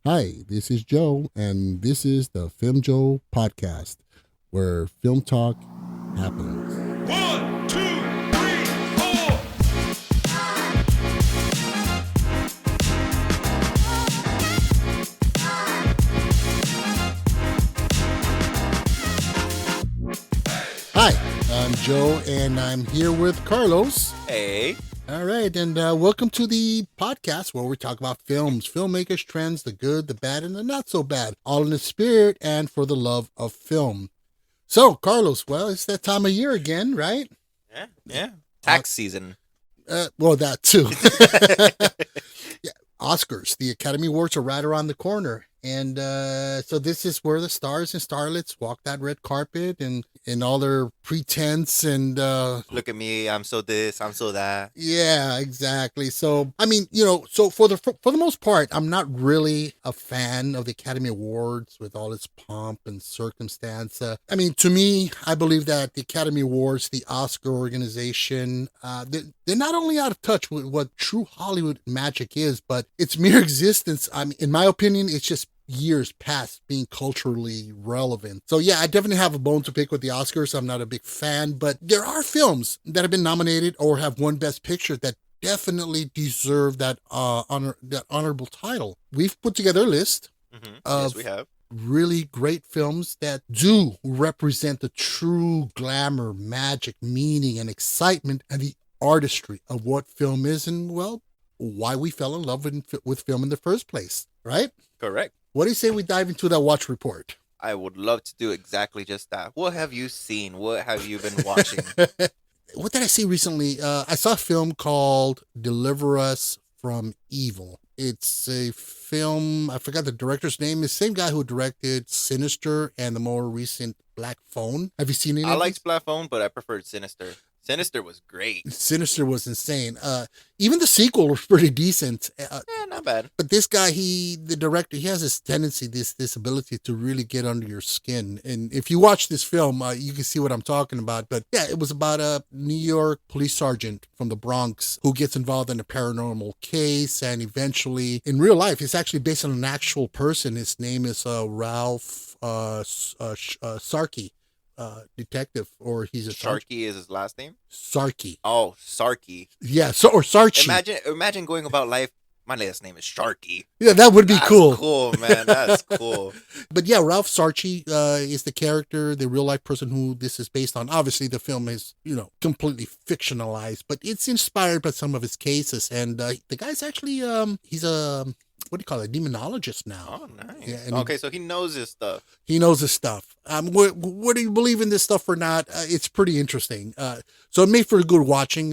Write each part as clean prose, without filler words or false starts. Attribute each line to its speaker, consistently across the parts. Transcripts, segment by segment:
Speaker 1: Hi, this is Joe, and this is the Film Joe podcast, where film talk happens.
Speaker 2: One, two, three, four.
Speaker 1: Hi, I'm Joe, and I'm here with Carlos.
Speaker 2: Hey.
Speaker 1: All right, and welcome to the podcast where we talk about films, filmmakers, trends, the good, the bad, and the not so bad, all in the spirit and for the love of film. So, Carlos, well, it's that time of year again, right?
Speaker 2: Yeah. Tax season.
Speaker 1: Well, that too. Yeah, Oscars, the Academy Awards are right around the corner. And so this is where the stars and starlets walk that red carpet and in all their pretense and
Speaker 2: Look at me. I'm so this. I'm so that.
Speaker 1: yeah, exactly. So I mean, so for the most part, I'm not really a fan of the Academy Awards with all its pomp and circumstance. I mean, to me, I believe that the Academy Awards, the Oscar organization, they're not only out of touch with what true Hollywood magic is, but its mere existence. I mean, in my opinion, it's just years past being culturally relevant. So yeah, I definitely have a bone to pick with the Oscars. I'm not a big fan, but there are films that have been nominated or have won Best Picture that definitely deserve that honorable title. We've put together a list
Speaker 2: Yes,
Speaker 1: of
Speaker 2: we have.
Speaker 1: really great films that do represent the true glamour, magic, meaning, and excitement and the artistry of what film is and, well, why we fell in love with film in the first place, right?
Speaker 2: Correct.
Speaker 1: What do you say we dive into that watch report?
Speaker 2: I would love to do exactly just that. What have you seen? What have you been watching?
Speaker 1: What did I see recently? I saw a film called Deliver Us from Evil. It's a film, I forgot the director's name. It's the same guy who directed Sinister and the more recent Black Phone. Have you seen any
Speaker 2: I
Speaker 1: of
Speaker 2: liked
Speaker 1: these?
Speaker 2: Black Phone, but I preferred Sinister. Sinister was great.
Speaker 1: Sinister was insane. Even the sequel was pretty decent.
Speaker 2: Not bad.
Speaker 1: But this guy, the director, he has this tendency, this ability to really get under your skin. And if you watch this film, you can see what I'm talking about. But yeah, it was about a New York police sergeant from the Bronx who gets involved in a paranormal case. And eventually, in real life, it's actually based on an actual person. His name is Ralph Sarkey. Detective, or he's a sergeant.
Speaker 2: Sharky is his last name.
Speaker 1: Sarkey.
Speaker 2: Oh, Sarky.
Speaker 1: Yeah, so or Sarchi.
Speaker 2: Imagine going about life. My last name is Sharky.
Speaker 1: Yeah, that would be
Speaker 2: That's
Speaker 1: cool.
Speaker 2: cool, man. That's cool.
Speaker 1: But yeah, Ralph Sarchi is the character, the real life person who this is based on. Obviously, the film is, completely fictionalized, but it's inspired by some of his cases. And the guy's actually, he's a, what do you call it, demonologist now.
Speaker 2: Oh, nice.
Speaker 1: Yeah, and
Speaker 2: Okay, so he knows his stuff.
Speaker 1: he knows his stuff. Whether you believe in this stuff or not, it's pretty interesting. So it made for good watching.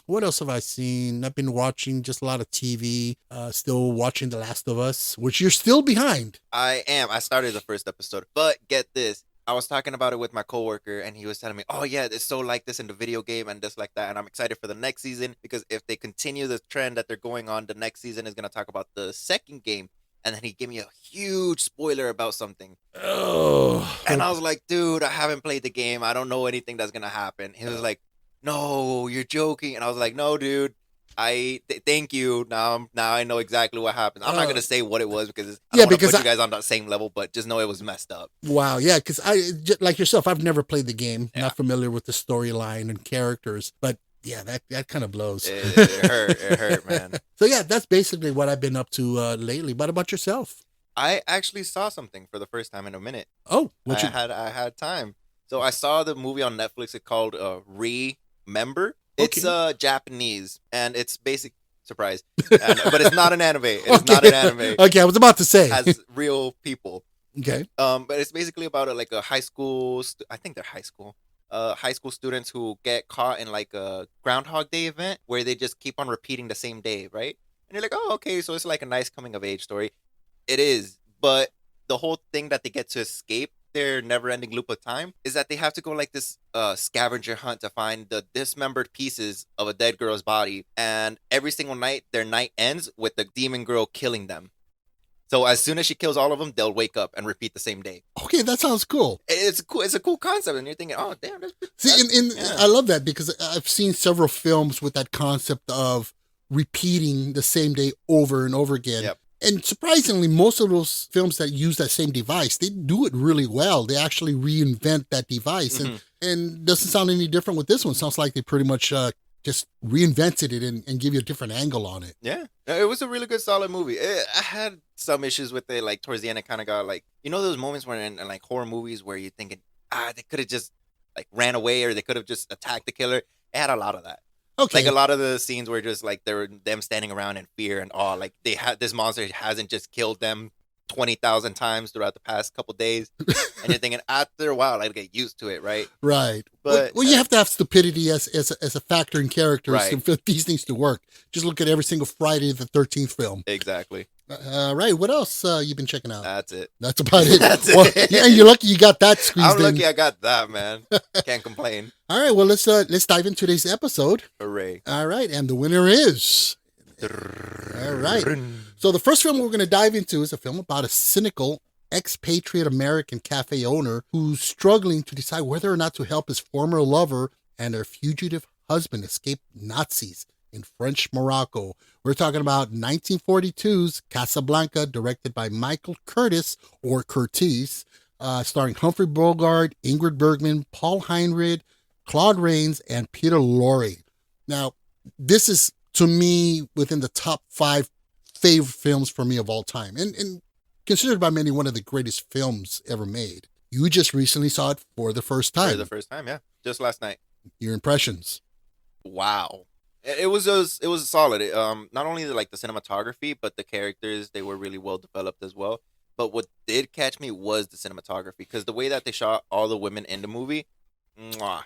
Speaker 1: What else have I seen? I've been watching just a lot of TV. Still watching The Last of Us, which you're still behind.
Speaker 2: I am. I started the first episode, but get this. I was talking about it with my coworker, and he was telling me, "Oh yeah, it's so like this in the video game, and just like that." And I'm excited for the next season because if they continue the trend that they're going on, the next season is gonna talk about the second game. And then he gave me a huge spoiler about something,
Speaker 1: Oh,
Speaker 2: and I was like, "Dude, I haven't played the game. I don't know anything that's gonna happen." He was like, "No, you're joking," and I was like, "No, dude." Thank you. Now I know exactly what happened. I'm not gonna say what it was because I
Speaker 1: yeah,
Speaker 2: don't want to
Speaker 1: because
Speaker 2: put you guys on that same level, but just know it was messed up.
Speaker 1: wow, yeah, because like yourself, I've never played the game,
Speaker 2: Yeah.
Speaker 1: not familiar with the storyline and characters, but yeah, that kind of blows.
Speaker 2: It hurt. It hurt, man.
Speaker 1: So yeah, that's basically what I've been up to lately. What about yourself?
Speaker 2: I actually saw something for the first time in a minute.
Speaker 1: Oh,
Speaker 2: I had time, so I saw the movie on Netflix. It's called Remember. It's
Speaker 1: Okay.
Speaker 2: Japanese, and it's basic surprise, but it's not an anime. It's not an anime.
Speaker 1: Okay, I was about to say.
Speaker 2: It has real people.
Speaker 1: Okay.
Speaker 2: But it's basically about like a high school. I think they're high school. High school students who get caught in like a Groundhog Day event where they just keep on repeating the same day, right? And you're like, oh, okay, so it's like a nice coming of age story. It is, but the whole thing that they get to escape their never-ending loop of time is that they have to go like this scavenger hunt to find the dismembered pieces of a dead girl's body, and every single night their night ends with the demon girl killing them. So as soon as she kills all of them, they'll wake up and repeat the same day.
Speaker 1: Okay, that sounds cool.
Speaker 2: It's cool. It's a cool concept, and you're thinking, "Oh, damn!"
Speaker 1: See,
Speaker 2: Yeah.
Speaker 1: I love that because I've seen several films with that concept of repeating the same day over and over again.
Speaker 2: Yep.
Speaker 1: And surprisingly, most of those films that use that same device, they do it really well. They actually reinvent that device,
Speaker 2: Mhm.
Speaker 1: and doesn't sound any different with this one. Sounds like they pretty much just reinvented it and give you a different angle on it.
Speaker 2: Yeah, it was a really good, solid movie. I had some issues with it, like towards the end, it kind of got like, those moments where in like horror movies where you're thinking, they could have just like ran away, or they could have just attacked the killer. It had a lot of that.
Speaker 1: Okay.
Speaker 2: Like a lot of the scenes were just like they were them standing around in fear and awe. Like they had this monster hasn't just killed them 20,000 times throughout the past couple days, and you're thinking after a while I'd get used to it, right?
Speaker 1: Right.
Speaker 2: But
Speaker 1: well, you have to have stupidity as a factor in characters
Speaker 2: Right.
Speaker 1: for these things to work. Just look at every single Friday the 13th film.
Speaker 2: Exactly.
Speaker 1: Right. What else you've been checking out?
Speaker 2: That's it.
Speaker 1: That's about it.
Speaker 2: That's
Speaker 1: Well,
Speaker 2: it.
Speaker 1: yeah, you're lucky you got that squeezed
Speaker 2: I'm
Speaker 1: in.
Speaker 2: lucky I got that, man. Can't complain.
Speaker 1: All right. Well, let's dive into today's episode.
Speaker 2: Hooray.
Speaker 1: All right, and the winner is. All right. So the first film we're going to dive into is a film about a cynical expatriate American cafe owner who's struggling to decide whether or not to help his former lover and her fugitive husband escape Nazis in French Morocco. We're talking about 1942's Casablanca, directed by Michael Curtis, or Curtiz, starring Humphrey Bogart, Ingrid Bergman, Paul Heinrich, Claude Rains, and Peter Lorre. Now, this is, to me, within the top 5 favorite films for me of all time, and considered by many one of the greatest films ever made. You just recently saw it for the first time.
Speaker 2: For the first time, yeah. Just last night.
Speaker 1: Your impressions?
Speaker 2: Wow. It was solid. Not only like the cinematography, but the characters, they were really well developed as well. But what did catch me was the cinematography, because the way that they shot all the women in the movie,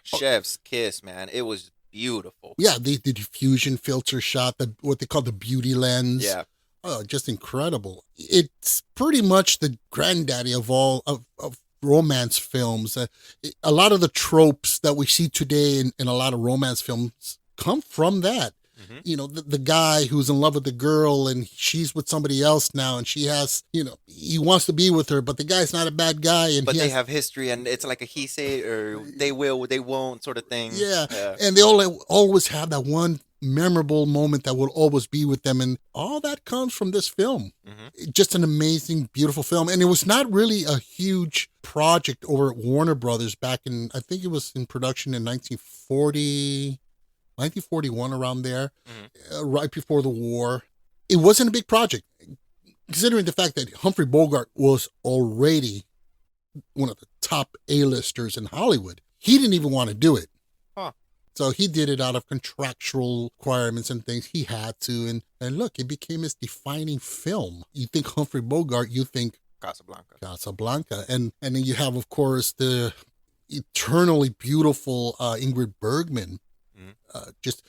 Speaker 2: chef's kiss, man. It was beautiful.
Speaker 1: Yeah, the diffusion filter shot, what they call the beauty lens.
Speaker 2: Yeah.
Speaker 1: Oh, just incredible. It's pretty much the granddaddy of all of romance films. A lot of the tropes that we see today in a lot of romance films come from that.
Speaker 2: Mhm.
Speaker 1: You know, the guy who's in love with the girl and she's with somebody else now, and she has, he wants to be with her, but the guy's not a bad guy. And
Speaker 2: But they have history, and it's like a he say or they will, they won't sort of thing.
Speaker 1: Yeah. And they always have that one memorable moment that will always be with them. And all that comes from this film.
Speaker 2: Mhm.
Speaker 1: Just an amazing, beautiful film. And it was not really a huge project over at Warner Brothers back in, I think it was in production in 1941, around there, right before the war. It wasn't a big project, considering the fact that Humphrey Bogart was already one of the top A-listers in Hollywood. He didn't even want to do it.
Speaker 2: Huh.
Speaker 1: So he did it out of contractual requirements and things. He had to. And look, it became his defining film. You think Humphrey Bogart, you think Casablanca. And then you have, of course, the eternally beautiful Ingrid Bergman. Just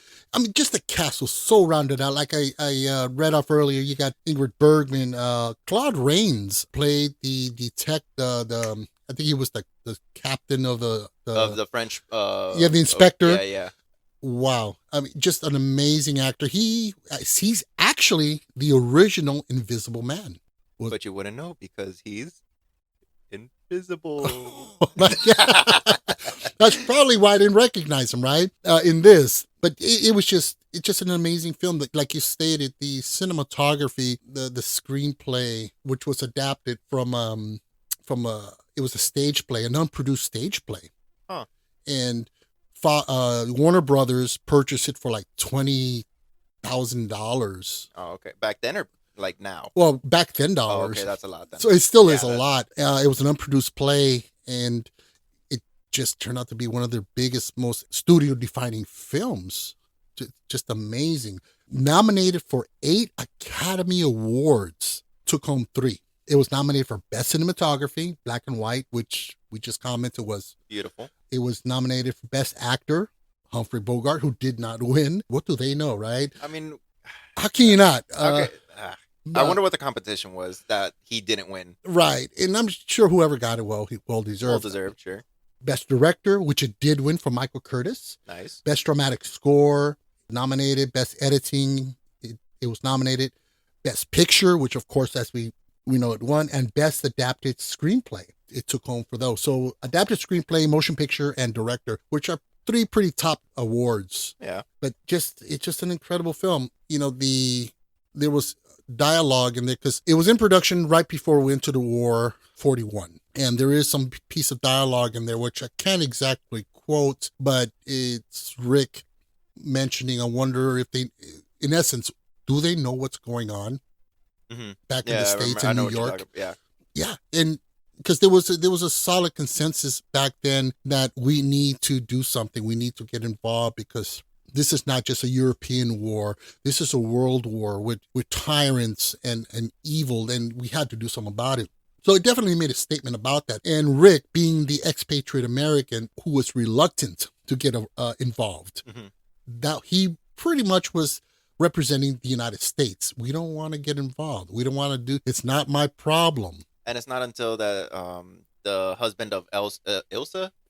Speaker 1: the cast was so rounded out. Like I read off earlier, you got Ingrid Bergman. Claude Rains played the detective. I think he was the captain of the
Speaker 2: French.
Speaker 1: The inspector.
Speaker 2: Yeah.
Speaker 1: Wow, I mean, just an amazing actor. He's actually the original Invisible Man.
Speaker 2: But you wouldn't know because he's invisible.
Speaker 1: That's probably why I didn't recognize him, right? In this. But it's just an amazing film. Like you stated, the cinematography, the screenplay, which was adapted from it was a stage play, an unproduced stage play.
Speaker 2: Huh.
Speaker 1: And Warner Brothers purchased it for like $20,000.
Speaker 2: Oh, okay. Back then or like now?
Speaker 1: Well, back then
Speaker 2: Oh,
Speaker 1: dollars.
Speaker 2: okay, that's a lot then.
Speaker 1: So it still is a
Speaker 2: that's-
Speaker 1: lot. It was an unproduced play, and it just turned out to be one of their biggest, most studio-defining films. Just amazing. Nominated for 8 Academy Awards, took home 3. It was nominated for Best Cinematography, black and white, which we just commented was
Speaker 2: Beautiful.
Speaker 1: It was nominated for Best Actor, Humphrey Bogart, who did not win. What do they know, right?
Speaker 2: I mean,
Speaker 1: How can you not?
Speaker 2: okay. I wonder what the competition was that he didn't win.
Speaker 1: Right. And I'm sure whoever got it, well deserved.
Speaker 2: Well deserved, sure.
Speaker 1: Best Director, which it did win for Michael Curtis.
Speaker 2: Nice.
Speaker 1: Best Dramatic Score, nominated. Best Editing, it was nominated. Best Picture, which of course, as we know, it won. And Best Adapted Screenplay, it took home for those. So Adapted Screenplay, Motion Picture, and Director, which are 3 pretty top awards.
Speaker 2: Yeah.
Speaker 1: But it's just an incredible film. There was dialogue in there because it was in production right before we went to the war 41. And there is some piece of dialogue in there, which I can't exactly quote, but it's Rick mentioning, I wonder if they, in essence, do they know what's going on back in the
Speaker 2: Yeah,
Speaker 1: States
Speaker 2: I
Speaker 1: in
Speaker 2: know
Speaker 1: New
Speaker 2: what you're
Speaker 1: York?
Speaker 2: talking about.
Speaker 1: Yeah. And because there was a solid consensus back then that we need to do something. We need to get involved because this is not just a European war. This is a world war with tyrants and evil, and we had to do something about it. So it definitely made a statement about that. And Rick, being the expatriate American who was reluctant to get involved,
Speaker 2: Yeah.
Speaker 1: that he pretty much was representing the United States. We don't want to get involved. We don't want to do. It's not my problem.
Speaker 2: And it's not until the husband of Ilsa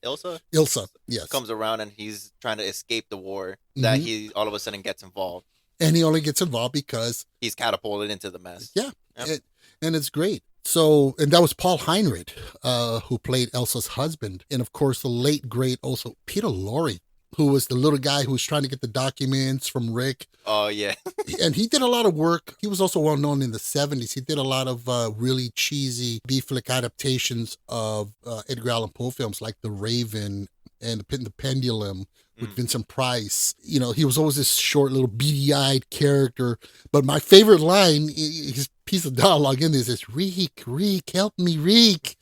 Speaker 1: Ilsa, yes.
Speaker 2: comes around and he's trying to escape the war that
Speaker 1: Mhm.
Speaker 2: he all of a sudden gets involved.
Speaker 1: And he only gets involved because,
Speaker 2: He's catapulted into the mess.
Speaker 1: yeah,
Speaker 2: Yep.
Speaker 1: and it's great. So, and that was Paul Heinrich, who played Elsa's husband. And of course, the late, great also Peter Lorre, who was the little guy who was trying to get the documents from Rick.
Speaker 2: Oh yeah.
Speaker 1: And he did a lot of work. He was also well known in the 70s. He did a lot of really cheesy B-flick adaptations of Edgar Allan Poe films like The Raven and The Pendulum with Vincent Price. You know, he was always this short little beady-eyed character. But my favorite line, his piece of dialogue in this is, Rick, help me, Rick.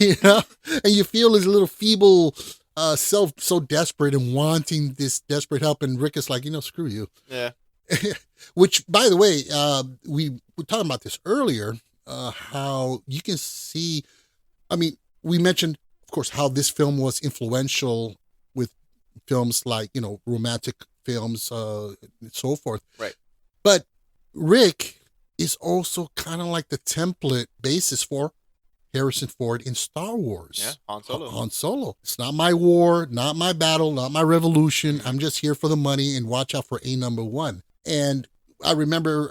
Speaker 1: You know? And you feel his little feeble self so desperate and wanting this desperate help. And Rick is like, screw you.
Speaker 2: Yeah.
Speaker 1: Which, by the way, we were talking about this earlier, how you can see, I mean, we mentioned, of course, how this film was influential with films like, romantic films, and so forth.
Speaker 2: Right.
Speaker 1: But Rick is also kind of like the template basis for Harrison Ford in Star Wars.
Speaker 2: Yeah, Han Solo.
Speaker 1: Han Solo. It's not my war, not my battle, not my revolution. I'm just here for the money and watch out for A number one. And I remember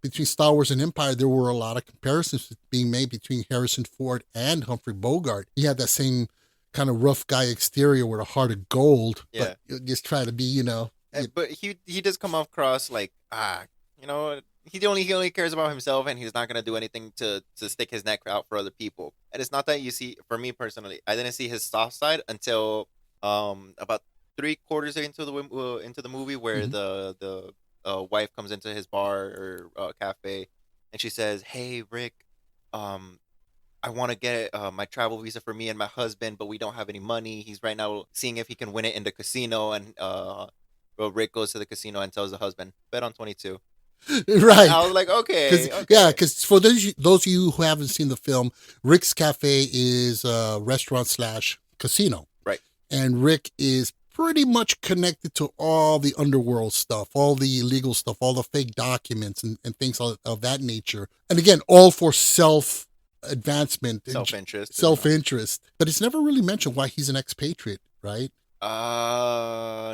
Speaker 1: between Star Wars and Empire, there were a lot of comparisons being made between Harrison Ford and Humphrey Bogart. He had that same kind of rough guy exterior with a heart of gold,
Speaker 2: Yeah.
Speaker 1: but just try to be,
Speaker 2: But he does come across like he only cares about himself, and he's not gonna do anything to stick his neck out for other people. And it's not that you see. For me personally, I didn't see his soft side until about 3/4 into the movie, where the wife comes into his bar or cafe, and she says, "Hey Rick, I want to get my travel visa for me and my husband, but we don't have any money. He's right now seeing if he can win it in the casino." And Rick goes to the casino and tells the husband, "Bet on 22."
Speaker 1: Right.
Speaker 2: I was like, okay.
Speaker 1: Yeah, because for those of you who haven't seen the film, Rick's Cafe is a restaurant / casino.
Speaker 2: Right.
Speaker 1: And Rick is pretty much connected to all the underworld stuff, all the illegal stuff, all the fake documents and things of that nature. And again, all for self-advancement.
Speaker 2: Self-interest.
Speaker 1: Self-interest. But it's never really mentioned why he's an expatriate, right?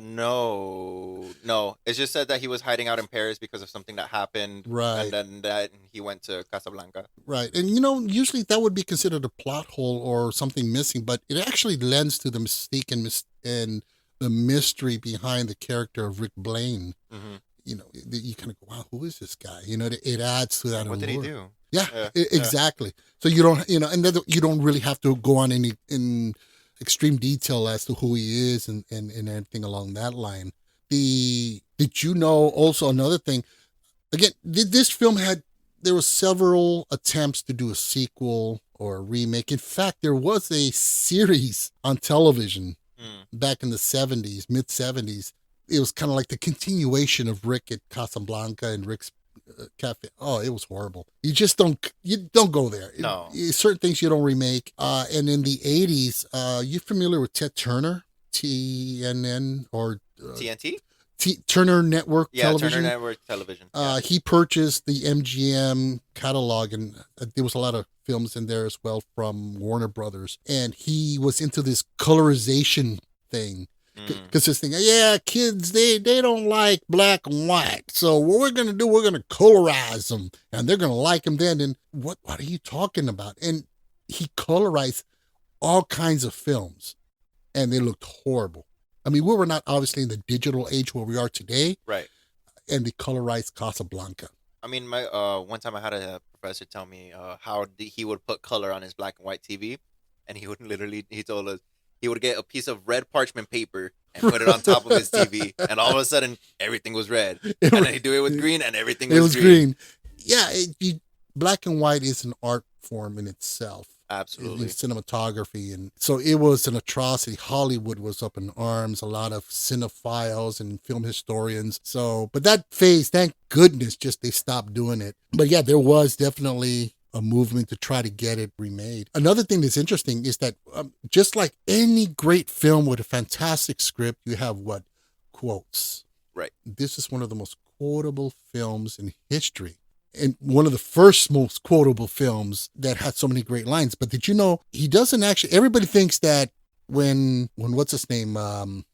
Speaker 2: No. It's just said that he was hiding out in Paris because of something that happened.
Speaker 1: Right.
Speaker 2: And then that he went to Casablanca.
Speaker 1: Right. And, usually that would be considered a plot hole or something missing, but it actually lends to the mystique and the mystery behind the character of Rick Blaine.
Speaker 2: Mm-hmm.
Speaker 1: You kind of go, wow, who is this guy? It adds to that.
Speaker 2: What did he do?
Speaker 1: Yeah, exactly. So you don't, and then you don't really have to go on in extreme detail as to who he is and anything along that line. Did you know also another thing? Again, this film there were several attempts to do a sequel or a remake. In fact, there was a series on television back in the 70s, mid 70s. It was kind of like the continuation of Rick at Casablanca and Rick's Cafe. Oh, it was horrible. You don't go there.
Speaker 2: No.
Speaker 1: Certain things you don't remake. And in the 80s, you familiar with Ted Turner? TNN or
Speaker 2: TNT?
Speaker 1: Turner Network Television.
Speaker 2: Turner Network Television.
Speaker 1: He purchased the MGM catalog, and there was a lot of films in there as well from Warner Brothers. And he was into this colorization thing. Because this thing, kids, they don't like black and white. So what we're going to do, we're going to colorize them, and they're going to like them then. And what are you talking about? And he colorized all kinds of films, and they looked horrible. I mean, we were not obviously in the digital age where we are today.
Speaker 2: Right.
Speaker 1: And they colorized Casablanca.
Speaker 2: I mean, my one time I had a professor tell me how he would put color on his black and white TV, and he would literally he told us he would get a piece of red parchment paper and put it on top of his TV, and all of a sudden everything was red, and then he'd do it with green, and everything
Speaker 1: It
Speaker 2: was
Speaker 1: was
Speaker 2: green.
Speaker 1: green. Yeah, black and white is an art form in itself. In
Speaker 2: Absolutely.
Speaker 1: cinematography, and so it was an atrocity. Hollywood was up in arms, a lot of cinephiles and film historians. So, but that phase, thank goodness, just they stopped doing it. But yeah, there was definitely a movement to try to get it remade. Another thing that's interesting is that just like any great film with a fantastic script, you have what? Quotes.
Speaker 2: Right.
Speaker 1: This is one of the most quotable films in history, and one of the first most quotable films that had so many great lines. But did you know he doesn't actually? Everybody thinks that when what's his name,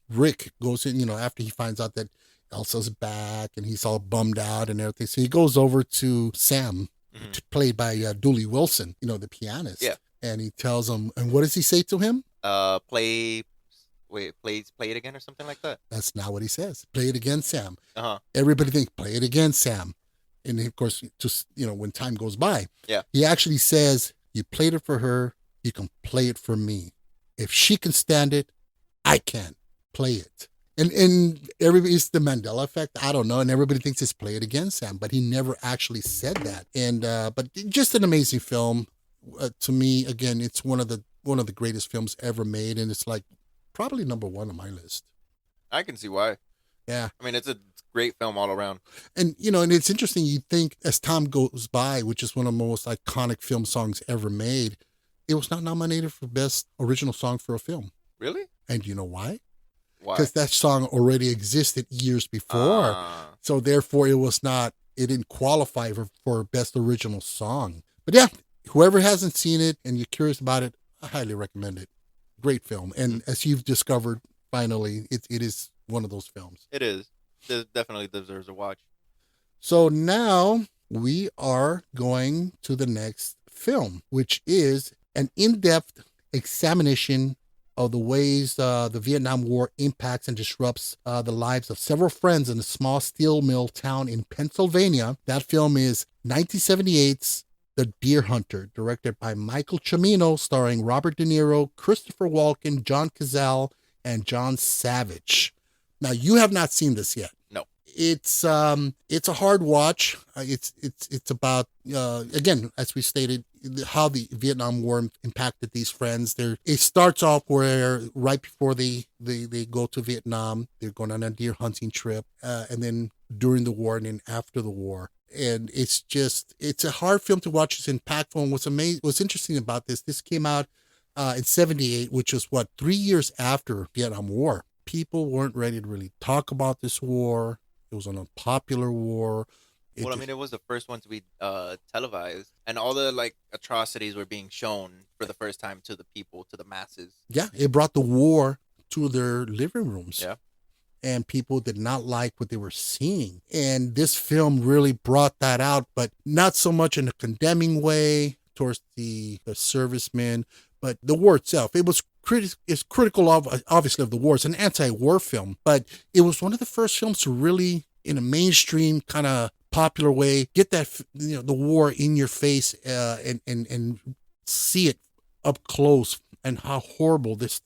Speaker 1: Rick goes in, after he finds out that Elsa's back and he's all bummed out and everything, so he goes over to Sam,
Speaker 2: Hmm.
Speaker 1: played by Dooley Wilson, the
Speaker 2: Yeah.
Speaker 1: pianist, and he tells him, and what does he say to him?
Speaker 2: Play. Wait, play it again or something like that.
Speaker 1: That's not what he says. Play it again, Sam.
Speaker 2: Uh huh.
Speaker 1: Everybody thinks, play it again, Sam. And of course, just, when time goes by,
Speaker 2: Yeah.
Speaker 1: he actually says, you played it for her, you can play it for me. If she can stand it, I can play it. And everybody, it's the Mandela effect. I don't know. And everybody thinks it's play it again, Sam, but he never actually said that. And, but just an amazing film. To me, again, it's one of the greatest films ever made. And it's like probably number one on my list.
Speaker 2: I can see why.
Speaker 1: Yeah.
Speaker 2: I mean, it's a great film all around.
Speaker 1: And and it's interesting. You think as time goes by, which is one of the most iconic film songs ever made, it was not nominated for best original song for a film.
Speaker 2: Really?
Speaker 1: And you know why?
Speaker 2: Why?
Speaker 1: Because that song already existed years before.
Speaker 2: Ah.
Speaker 1: So therefore, it was not. It didn't qualify for best original song. But yeah, whoever hasn't seen it and you're curious about it, I highly recommend it. Great film. And as you've discovered, finally, it is one of those films.
Speaker 2: It is. It definitely deserves a watch.
Speaker 1: So now we are going to the next film, which is an in depth examination of the ways the Vietnam War impacts and disrupts the lives of several friends in a small steel mill town in Pennsylvania. That film is 1978's The Deer Hunter, directed by Michael Cimino, starring Robert De Niro, Christopher Walken, John Cazale, and John Savage. Now, you have not seen this yet.
Speaker 2: No.
Speaker 1: It's a hard watch. It's about again, as we stated, how the Vietnam War impacted these friends. It starts off where right before they go to Vietnam, they're going on a deer hunting trip, and then during the war and then after the war. And it's a hard film to watch. It's impactful. And what's interesting about this came out in '78, which was 3 years after Vietnam War. People weren't ready to really talk about this war. It was an unpopular war.
Speaker 2: Well, I mean, it was the first one to be televised, and all the like atrocities were being shown for the first time to the people, to the masses.
Speaker 1: Yeah, it brought the war to their living rooms.
Speaker 2: Yeah.
Speaker 1: And people did not like what they were seeing. And this film really brought that out, but not so much in a condemning way towards the servicemen, but the war itself. It was critical of, obviously, of the war. It's an anti-war film, but it was one of the first films to really, in a mainstream kind of popular way, get that the war in your face, and see it up close, and how horrible this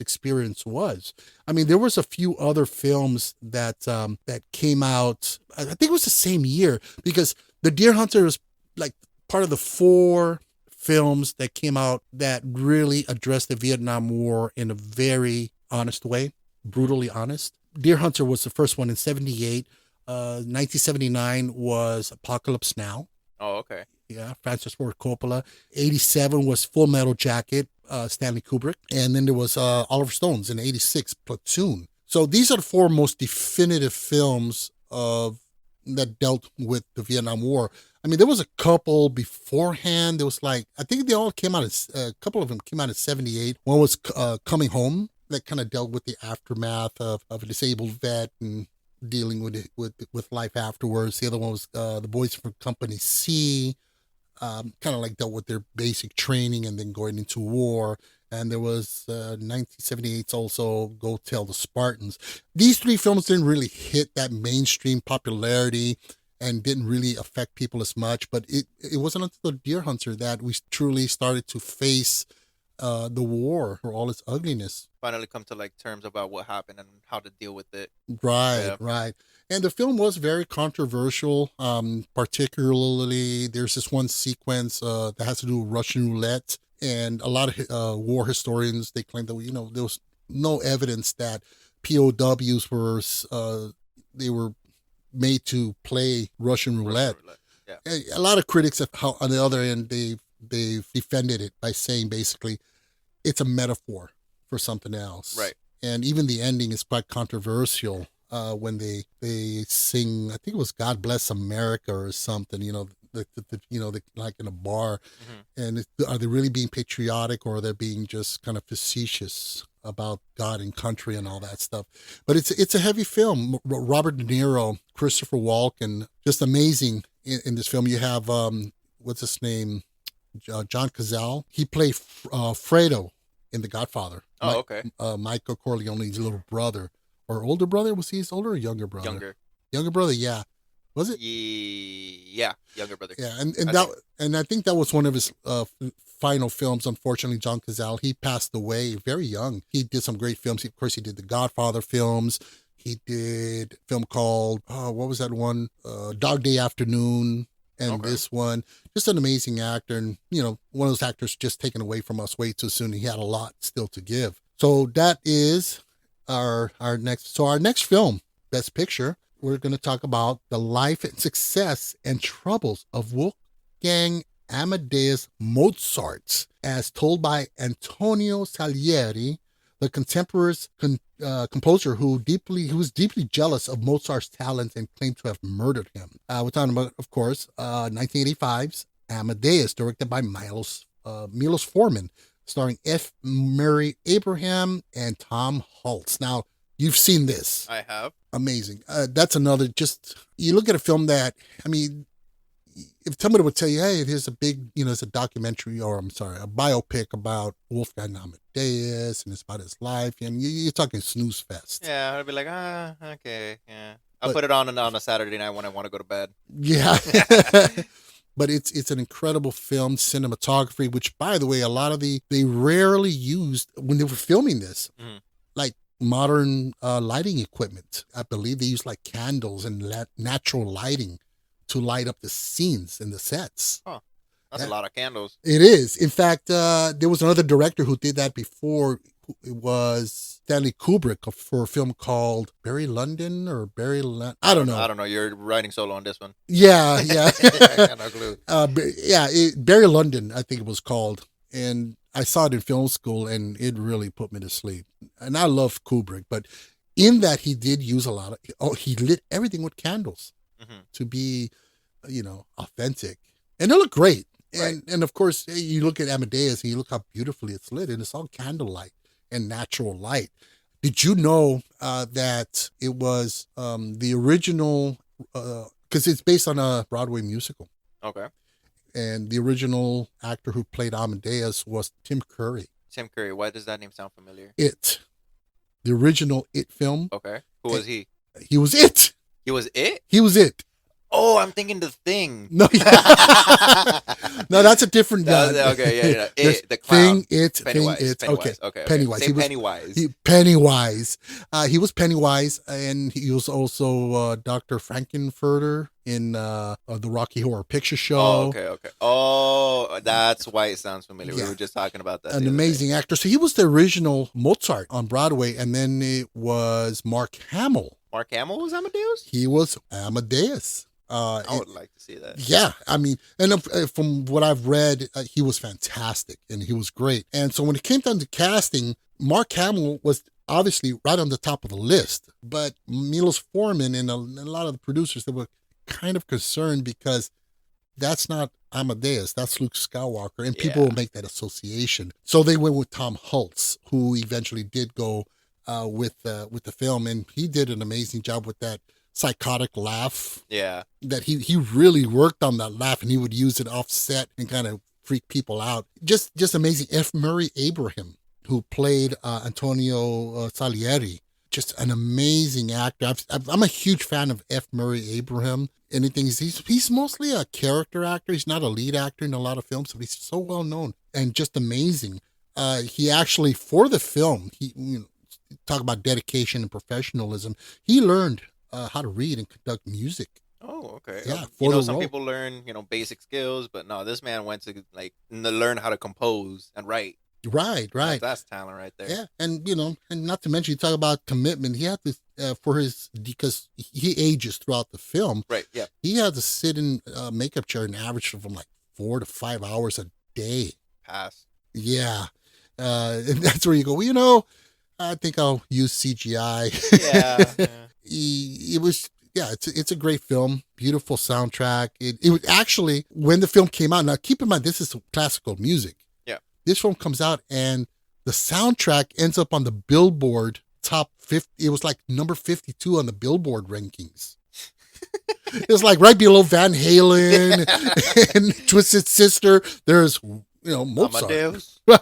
Speaker 1: experience was. I mean, there was a few other films that came out. I think it was the same year, because The Deer Hunter was like part of the 4 films that came out that really addressed the Vietnam War in a very honest way, brutally honest. Deer Hunter was the first one in '78. 1979 was Apocalypse Now.
Speaker 2: Oh, okay.
Speaker 1: Yeah, Francis Ford Coppola. '87 was Full Metal Jacket, Stanley Kubrick. And then there was Oliver Stone's in '86, Platoon. So these are the 4 most definitive films that dealt with the Vietnam War. I mean, there was a couple beforehand. There was I think they all came out a couple of them came out in '78. One was Coming Home, that kind of dealt with the aftermath of a disabled vet and dealing with life afterwards. The other one was The Boys from Company C, kind of like dealt with their basic training and then going into war. And there was 1978's also Go Tell the Spartans. These 3 films didn't really hit that mainstream popularity. and didn't really affect people as much. But it wasn't until the Deer Hunter that we truly started to face the war for all its ugliness.
Speaker 2: Finally come to like terms about what happened and how to deal with it.
Speaker 1: Right,
Speaker 2: Yeah.
Speaker 1: right. And the film was very controversial. Particularly, there's this one sequence that has to do with Russian roulette, and a lot of war historians they claim that there was no evidence that POWs were they were made to play Russian roulette.
Speaker 2: Russian roulette. Yeah.
Speaker 1: A lot of critics have, on the other end, they've defended it by saying basically it's a metaphor for something else.
Speaker 2: Right.
Speaker 1: And even the ending is quite controversial when they sing, I think it was "God Bless America" or something. Like in a bar,
Speaker 2: Hmm.
Speaker 1: and are they really being patriotic, or are they being just kind of facetious about God and country and all that stuff? But it's a heavy film. Robert De Niro, Christopher Walken, just amazing in this film. You have what's his name, John Cazale. He played Fredo in The Godfather.
Speaker 2: Oh, okay.
Speaker 1: Michael Corleone's little brother or older brother. Was he his older or younger brother? Younger brother, yeah. Was it?
Speaker 2: Yeah, younger brother.
Speaker 1: Yeah,
Speaker 2: I
Speaker 1: and I think that was one of his final films. Unfortunately, John Cazale, he passed away very young. He did some great films. Of course, he did the Godfather films. He did a film called what was that one? Dog Day Afternoon, and
Speaker 2: Okay.
Speaker 1: this one. Just an amazing actor, and one of those actors just taken away from us way too soon. He had a lot still to give. So that is our next. So our next film, Best Picture, we're going to talk about the life and success and troubles of Wolfgang Amadeus Mozart, as told by Antonio Salieri, the contemporary composer who was deeply jealous of Mozart's talent and claimed to have murdered him. We're talking about, of course, 1985's Amadeus, directed by Milos Forman, starring F. Murray Abraham and Tom Hulce. Now, you've seen this.
Speaker 2: I have.
Speaker 1: Amazing. That's another, just, you look at a film that, I mean, if somebody would tell you, hey, here's a big, it's a documentary, or I'm sorry, a biopic about Wolfgang Amadeus and it's about his life, and you're talking snooze fest.
Speaker 2: Yeah, I'd be like, okay, yeah. I'll
Speaker 1: But-
Speaker 2: put it on a Saturday night when I want to go to bed.
Speaker 1: Yeah. But it's an incredible film, cinematography, which, by the way, a lot of they rarely used when they were filming this,
Speaker 2: Mhm.
Speaker 1: like modern lighting equipment. I believe they used like candles and natural lighting to light up the scenes and the sets.
Speaker 2: That's
Speaker 1: Yeah.
Speaker 2: a lot of candles.
Speaker 1: It is. In fact, there was another director who did that before. It was Stanley Kubrick for a film called Barry London or Barry. I don't know.
Speaker 2: I don't know. You're writing solo on this one.
Speaker 1: Yeah, yeah.
Speaker 2: I got no clue.
Speaker 1: Barry London, I think it was called, and I saw it in film school, and it really put me to sleep. And I love Kubrick, but in that he did use a lot of. He lit everything with candles
Speaker 2: Mhm.
Speaker 1: to be, authentic, and it looked great.
Speaker 2: Right.
Speaker 1: And of course, you look at Amadeus, and you look how beautifully it's lit, and it's all candlelight and natural light. Did you know that it was the original? Because it's based on a Broadway musical.
Speaker 2: Okay.
Speaker 1: And the original actor who played Amadeus was Tim Curry.
Speaker 2: Tim Curry. Why does that name sound familiar?
Speaker 1: The original It film.
Speaker 2: Okay. Who was he?
Speaker 1: He was it.
Speaker 2: He was it?
Speaker 1: He was it.
Speaker 2: Oh, I'm thinking the Thing.
Speaker 1: No, no, that's a different guy.
Speaker 2: Okay, yeah.
Speaker 1: There's
Speaker 2: It, the clown.
Speaker 1: Thing,
Speaker 2: Pennywise.
Speaker 1: It. Okay.
Speaker 2: Okay.
Speaker 1: Pennywise.
Speaker 2: Say
Speaker 1: He was-
Speaker 2: Pennywise.
Speaker 1: Pennywise. He was Pennywise, and he was also Dr. Frankenfurter in the Rocky Horror Picture Show.
Speaker 2: Oh, okay. Oh, that's why it sounds familiar.
Speaker 1: Yeah.
Speaker 2: We were just talking about that.
Speaker 1: An
Speaker 2: the other day.
Speaker 1: amazing actor. So he was the original Mozart on Broadway, and then it was Mark Hamill.
Speaker 2: Mark Hamill was Amadeus?
Speaker 1: He was Amadeus.
Speaker 2: I would like to see that.
Speaker 1: Yeah, I mean, and from what I've read, he was fantastic and he was great. And so when it came down to casting, Mark Hamill was obviously right on the top of the list, but Milos Forman and a lot of the producers, they were kind of concerned because that's not Amadeus, that's Luke Skywalker, and people
Speaker 2: Yeah.
Speaker 1: will make that association. So they went with Tom Hulce, who eventually did go with the film, and he did an amazing job with that psychotic laugh.
Speaker 2: Yeah.
Speaker 1: That he really worked on that laugh, and he would use it offset and kind of freak people out. Just amazing. F. Murray Abraham, who played Antonio Salieri, just an amazing actor. I'm a huge fan of F. Murray Abraham. Anything he's mostly a character actor. He's not a lead actor in a lot of films, but he's so well known and just amazing. He actually, for the film, talk about dedication and professionalism. He learned how to read and conduct music.
Speaker 2: Oh, okay.
Speaker 1: Yeah,
Speaker 2: You
Speaker 1: for
Speaker 2: know,
Speaker 1: the
Speaker 2: some
Speaker 1: role.
Speaker 2: people learn, basic skills, but no, this man went to like learn how to compose and write.
Speaker 1: Right, right.
Speaker 2: That's talent right there.
Speaker 1: Yeah, and and not to mention, you talk about commitment. He had to because he ages throughout the film.
Speaker 2: Right. Yeah.
Speaker 1: He had to sit in a makeup chair and average from like 4 to 5 hours a day.
Speaker 2: Pass.
Speaker 1: Yeah, and that's where you go. Well, I think I'll use CGI.
Speaker 2: Yeah. Yeah.
Speaker 1: It was. Yeah, it's a great film, beautiful soundtrack. It was actually, when the film came out. Now, keep in mind, this is classical music.
Speaker 2: Yeah.
Speaker 1: This film comes out and the soundtrack ends up on the Billboard top 50. It was like number 52 on the Billboard rankings. It's like right below Van Halen and Twisted Sister. There's, Mozart.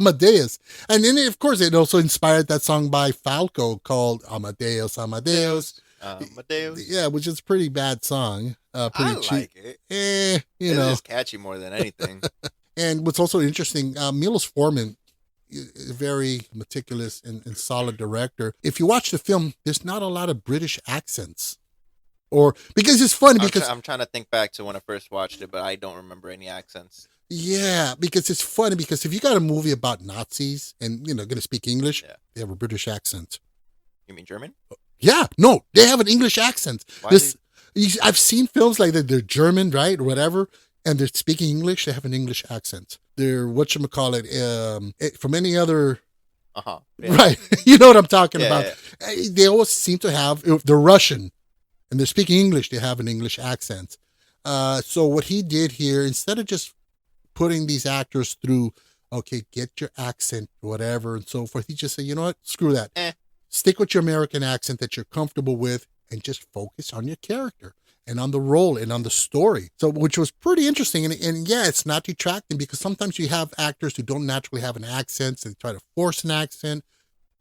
Speaker 1: Amadeus. And then, of course, it also inspired that song by Falco called Amadeus, Amadeus.
Speaker 2: Amadeus.
Speaker 1: Yeah, which is a pretty bad song. Pretty
Speaker 2: I
Speaker 1: cheap.
Speaker 2: like it.
Speaker 1: You
Speaker 2: It's
Speaker 1: know.
Speaker 2: just catchy more than anything.
Speaker 1: And what's also interesting, Milos Forman, a very meticulous and solid director. If you watch the film, there's not a lot of British accents. Because it's funny because
Speaker 2: I'm trying to think back to when I first watched it, but I don't remember any accents.
Speaker 1: yeah, because it's funny because if you got a movie about Nazis and going to speak English,
Speaker 2: Yeah.
Speaker 1: they have a British accent.
Speaker 2: You mean German?
Speaker 1: Yeah, no, they have an English accent.
Speaker 2: Why
Speaker 1: I've seen films like that. They're German, right, or whatever, and they're speaking English. They have an English accent. They're from any other,
Speaker 2: Uh-huh. Yeah.
Speaker 1: right? You know what I'm talking
Speaker 2: Yeah,
Speaker 1: about.
Speaker 2: yeah.
Speaker 1: They always seem to have. If they're Russian, and they're speaking English, they have an English accent. So what he did here, instead of just putting these actors through, okay, get your accent, whatever, and so forth, he just said, you know what, screw that. Stick with your American accent that you're comfortable with and just focus on your character and on the role and on the story. So, which was pretty interesting. And yeah, it's not detracting because sometimes you have actors who don't naturally have an accent and try to force an accent.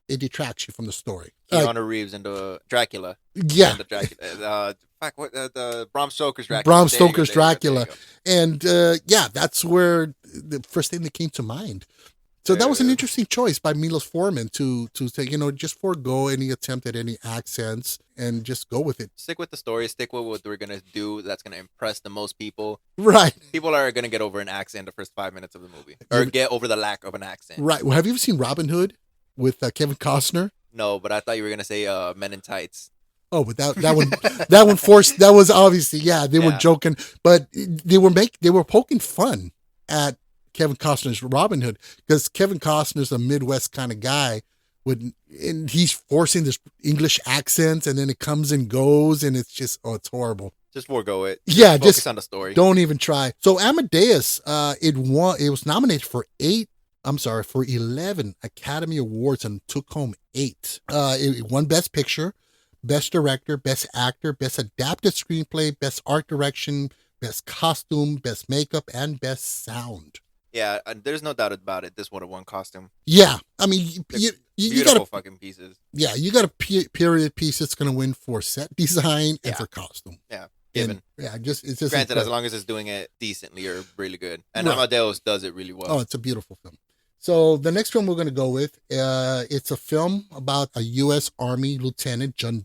Speaker 1: It detracts you from the story.
Speaker 2: Keanu Reeves into Dracula.
Speaker 1: Yeah.
Speaker 2: And the Dracula. The Bram Stoker's Dracula.
Speaker 1: Bram
Speaker 2: There you go,
Speaker 1: Stoker's
Speaker 2: there you go, there you
Speaker 1: Dracula.
Speaker 2: go.
Speaker 1: And yeah, that's where the first thing that came to mind. So that was an
Speaker 2: Yeah.
Speaker 1: interesting choice by Milos Forman to say, just forego any attempt at any accents and just go with it.
Speaker 2: Stick with the story. Stick with what we're gonna do. That's gonna impress the most people.
Speaker 1: Right.
Speaker 2: People are gonna get over an accent the first 5 minutes of the movie, or get over the lack of an accent.
Speaker 1: Right. Well, have you ever seen Robin Hood with Kevin Costner?
Speaker 2: No, but I thought you were gonna say Men in Tights.
Speaker 1: Oh, but that one forced. That was obviously, yeah, they were
Speaker 2: Yeah.
Speaker 1: joking, but they were poking fun at Kevin Costner's Robin Hood because Kevin Costner's a Midwest kind of guy, and he's forcing this English accent, and then it comes and goes, and it's just it's horrible.
Speaker 2: Just forego it.
Speaker 1: Yeah,
Speaker 2: Focus
Speaker 1: just
Speaker 2: on the story.
Speaker 1: don't even try. So Amadeus, it was nominated for 11 Academy Awards and took home 8. It won Best Picture, Best Director, Best Actor, Best Adapted Screenplay, Best Art Direction, Best Costume, Best Makeup, and Best Sound.
Speaker 2: Yeah, there's no doubt about it. This would have won costume.
Speaker 1: Yeah, I mean, you
Speaker 2: Beautiful
Speaker 1: got
Speaker 2: fucking pieces.
Speaker 1: a period piece that's going to win for set design and
Speaker 2: Yeah.
Speaker 1: for costume.
Speaker 2: Yeah,
Speaker 1: And,
Speaker 2: given.
Speaker 1: yeah, it's just
Speaker 2: Granted, as
Speaker 1: incredible.
Speaker 2: long as it's doing it decently or really good, and
Speaker 1: Right.
Speaker 2: Amadeus does it really well.
Speaker 1: Oh, it's a beautiful film. So the next film we're going to go with, it's a film about a U.S. Army Lieutenant John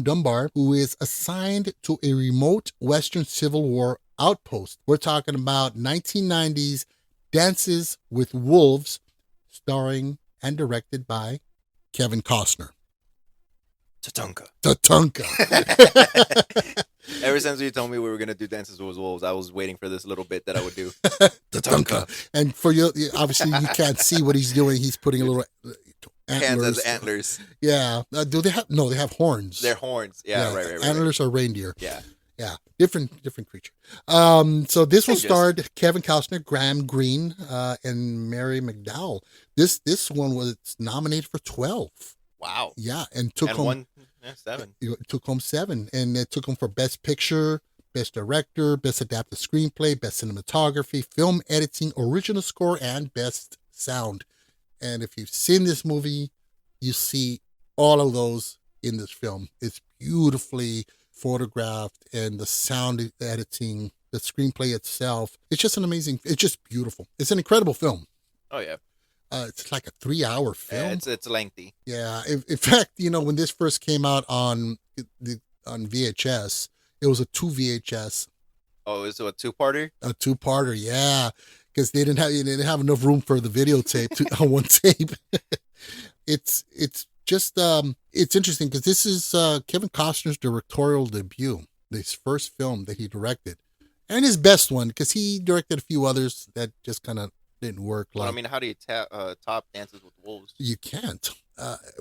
Speaker 1: Dunbar, who is assigned to a remote Western Civil War outpost. We're talking about 1990s Dances with Wolves, starring and directed by Kevin Costner.
Speaker 2: Tatanka.
Speaker 1: Tatanka.
Speaker 2: Ever since you told me we were gonna do Dances with Wolves, I was waiting for this little bit that I would do.
Speaker 1: Tatanka. And for you, obviously you can't see what he's doing. He's putting a little
Speaker 2: Hands
Speaker 1: antlers.
Speaker 2: as antlers.
Speaker 1: Yeah. Do they have? No, they have horns.
Speaker 2: They're horns. Yeah, right.
Speaker 1: Antlers are reindeer.
Speaker 2: Yeah.
Speaker 1: Yeah. Different creature. So this one
Speaker 2: Changes.
Speaker 1: starred Kevin Costner, Graham Greene, and Mary McDowell. This one was nominated for 12.
Speaker 2: Wow.
Speaker 1: Yeah, and took
Speaker 2: And
Speaker 1: home
Speaker 2: 7.
Speaker 1: it took home 7, and it took home for Best Picture, Best Director, Best Adapted Screenplay, Best Cinematography, Film Editing, Original Score, and Best Sound. And if you've seen this movie, you see all of those in this film. It's beautifully photographed, and the sound editing, the screenplay itself, it's just an amazing, it's just beautiful. It's an incredible film.
Speaker 2: Oh yeah,
Speaker 1: It's like a 3-hour
Speaker 2: yeah.
Speaker 1: film.
Speaker 2: It's lengthy.
Speaker 1: Yeah. In fact, when this first came out on VHS, it was a 2 VHS,
Speaker 2: Oh, is it a two-parter?
Speaker 1: a 2-parter. Yeah, because they didn't have enough room for the videotape on one tape. It's just it's interesting because this is Kevin Costner's directorial debut, his first film that he directed, and his best one because he directed a few others that just kind of didn't work.
Speaker 2: Well, I
Speaker 1: Like,
Speaker 2: mean, how do you top Dances with Wolves?
Speaker 1: you can't.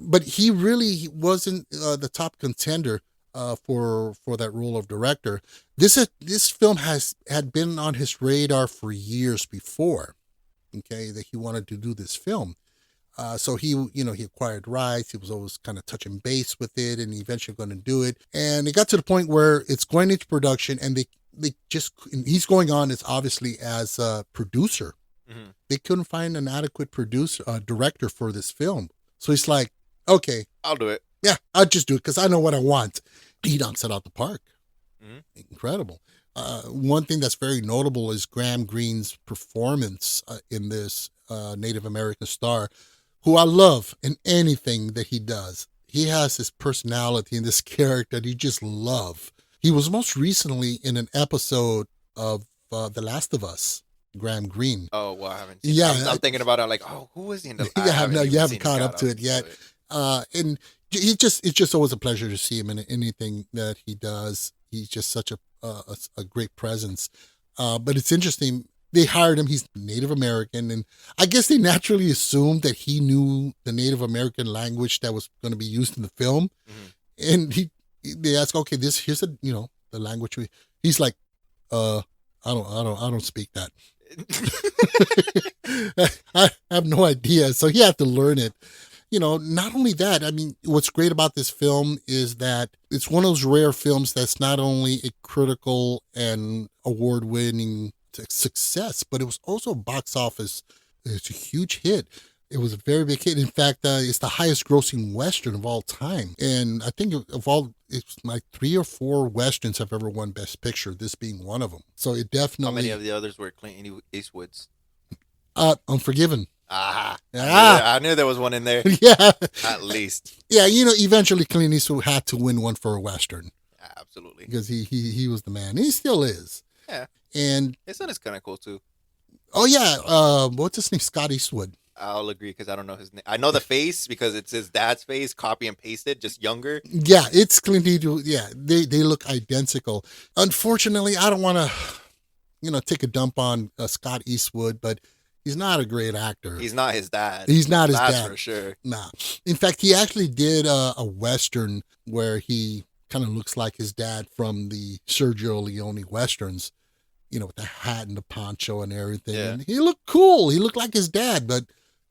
Speaker 1: But he really wasn't the top contender for that role of director. This film had been on his radar for years before. Okay, that he wanted to do this film. So he acquired rights. He was always kind of touching base with it, and eventually going to do it. And it got to the point where it's going into production, and he's going on as obviously as a producer.
Speaker 2: Hmm.
Speaker 1: They couldn't find an adequate director for this film. So he's like, okay,
Speaker 2: I'll do it.
Speaker 1: yeah, I'll just do it because I know what I want. He knocks it out the park.
Speaker 2: Mhm.
Speaker 1: Incredible. One thing that's very notable is Graham Greene's performance in this Native American star, who I love in anything that he does. He has this personality and this character that you just love. He was most recently in an episode of The Last of Us, Graham Greene.
Speaker 2: Oh well, I haven't. Seen
Speaker 1: Yeah,
Speaker 2: I'm thinking about it. I'm like, oh, who was he in the?
Speaker 1: Yeah, no, you haven't
Speaker 2: even
Speaker 1: caught
Speaker 2: got
Speaker 1: up to it yet. And it's just always a pleasure to see him in anything that he does. He's just such a great presence. But it's interesting. They hired him. He's Native American, and I guess they naturally assumed that he knew the Native American language that was going to be used in the film.
Speaker 2: Mhm.
Speaker 1: And they ask, okay, here's the language. He's like, I don't speak that. I have no idea. So he had to learn it. Not only that, I mean, what's great about this film is that it's one of those rare films that's not only a critical and award-winning success, but it was also box office. It's a huge hit. It was a very big hit. In fact, it's the highest grossing Western of all time. And I think it's like 3 or 4 Westerns have ever won Best Picture, this being one of them. So it
Speaker 2: How
Speaker 1: definitely,
Speaker 2: many of the others were Clint Eastwood's?
Speaker 1: Unforgiven.
Speaker 2: Ah,
Speaker 1: Ah.
Speaker 2: I knew there was one in there.
Speaker 1: Yeah.
Speaker 2: At least.
Speaker 1: Yeah, eventually Clint Eastwood had to win one for a Western
Speaker 2: Absolutely.
Speaker 1: because he was the man. He still is.
Speaker 2: Yeah.
Speaker 1: And,
Speaker 2: His son is kind of cool too.
Speaker 1: oh yeah, what's his name? Scott Eastwood.
Speaker 2: I'll agree because I don't know his name. I know the face because it's his dad's face, copy and pasted, just younger.
Speaker 1: Yeah, it's Clint Eastwood. Yeah, they look identical. Unfortunately, I don't want to, take a dump on Scott Eastwood, but he's not a great actor.
Speaker 2: He's not his dad.
Speaker 1: He's not his
Speaker 2: That's
Speaker 1: dad.
Speaker 2: for sure.
Speaker 1: Nah. In fact, he actually did a Western where he kind of looks like his dad from the Sergio Leone Westerns, with the hat and the poncho and everything.
Speaker 2: Yeah.
Speaker 1: And he looked cool. He looked like his dad, but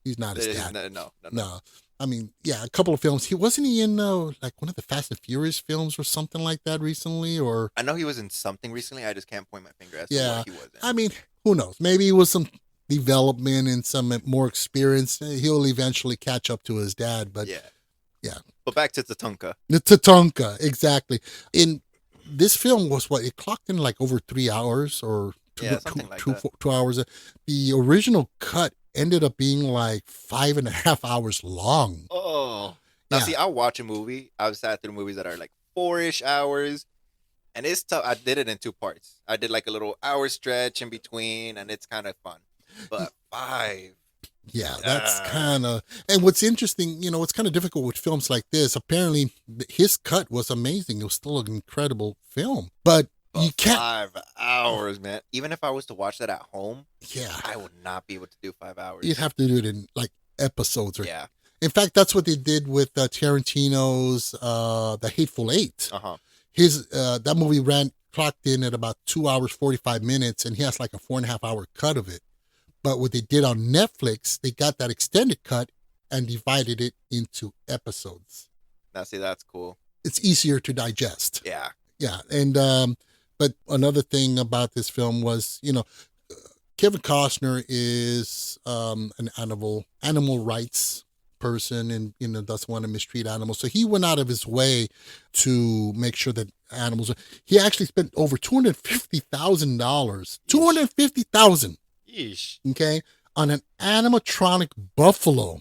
Speaker 1: he's not his dad.
Speaker 2: No.
Speaker 1: No. I mean, yeah, a couple of films. Wasn't he in like one of the Fast and Furious films or something like that recently? Or
Speaker 2: I know he was in something recently. I just can't point my finger as to
Speaker 1: Yeah.
Speaker 2: what he was in.
Speaker 1: I mean, who knows? Maybe it was some development and some more experience. He'll eventually catch up to his dad. But
Speaker 2: yeah.
Speaker 1: yeah.
Speaker 2: But back to Tatanka.
Speaker 1: The Tatanka, exactly. In this film was what it clocked in like over 3 hours or
Speaker 2: Something like that.
Speaker 1: 2 hours. The original cut ended up being like 5.5 hours long.
Speaker 2: Oh. Now,
Speaker 1: Yeah.
Speaker 2: see, I'll watch a movie. I've sat through movies that are like 4-ish hours. And it's tough. I did it in 2 parts. I did like a little hour stretch in between, and it's kind of fun. But 5.
Speaker 1: Yeah, that's
Speaker 2: Ah.
Speaker 1: kind of. And what's interesting, it's kind of difficult with films like this. Apparently, his cut was amazing. It was still an incredible film, but you
Speaker 2: But
Speaker 1: can't.
Speaker 2: 5 hours, man. Even if I was to watch that at home,
Speaker 1: Yeah,
Speaker 2: I would not be able to do 5 hours.
Speaker 1: you'd have to do it in like episodes. Or,
Speaker 2: Yeah.
Speaker 1: In fact, that's what they did with Tarantino's The Hateful Eight.
Speaker 2: Uh-huh.
Speaker 1: His that movie clocked in at about 2 hours 45 minutes, and he has like a 4.5 hour cut of it. But what they did on Netflix, they got that extended cut and divided it into episodes.
Speaker 2: Now, see, that's cool.
Speaker 1: It's easier to digest.
Speaker 2: Yeah.
Speaker 1: Yeah, and but another thing about this film was, Kevin Costner is an animal rights person and doesn't want to mistreat animals. So he went out of his way to make sure that animals. He actually spent over $250,000. $250,000.
Speaker 2: Yeesh.
Speaker 1: Okay, on an animatronic buffalo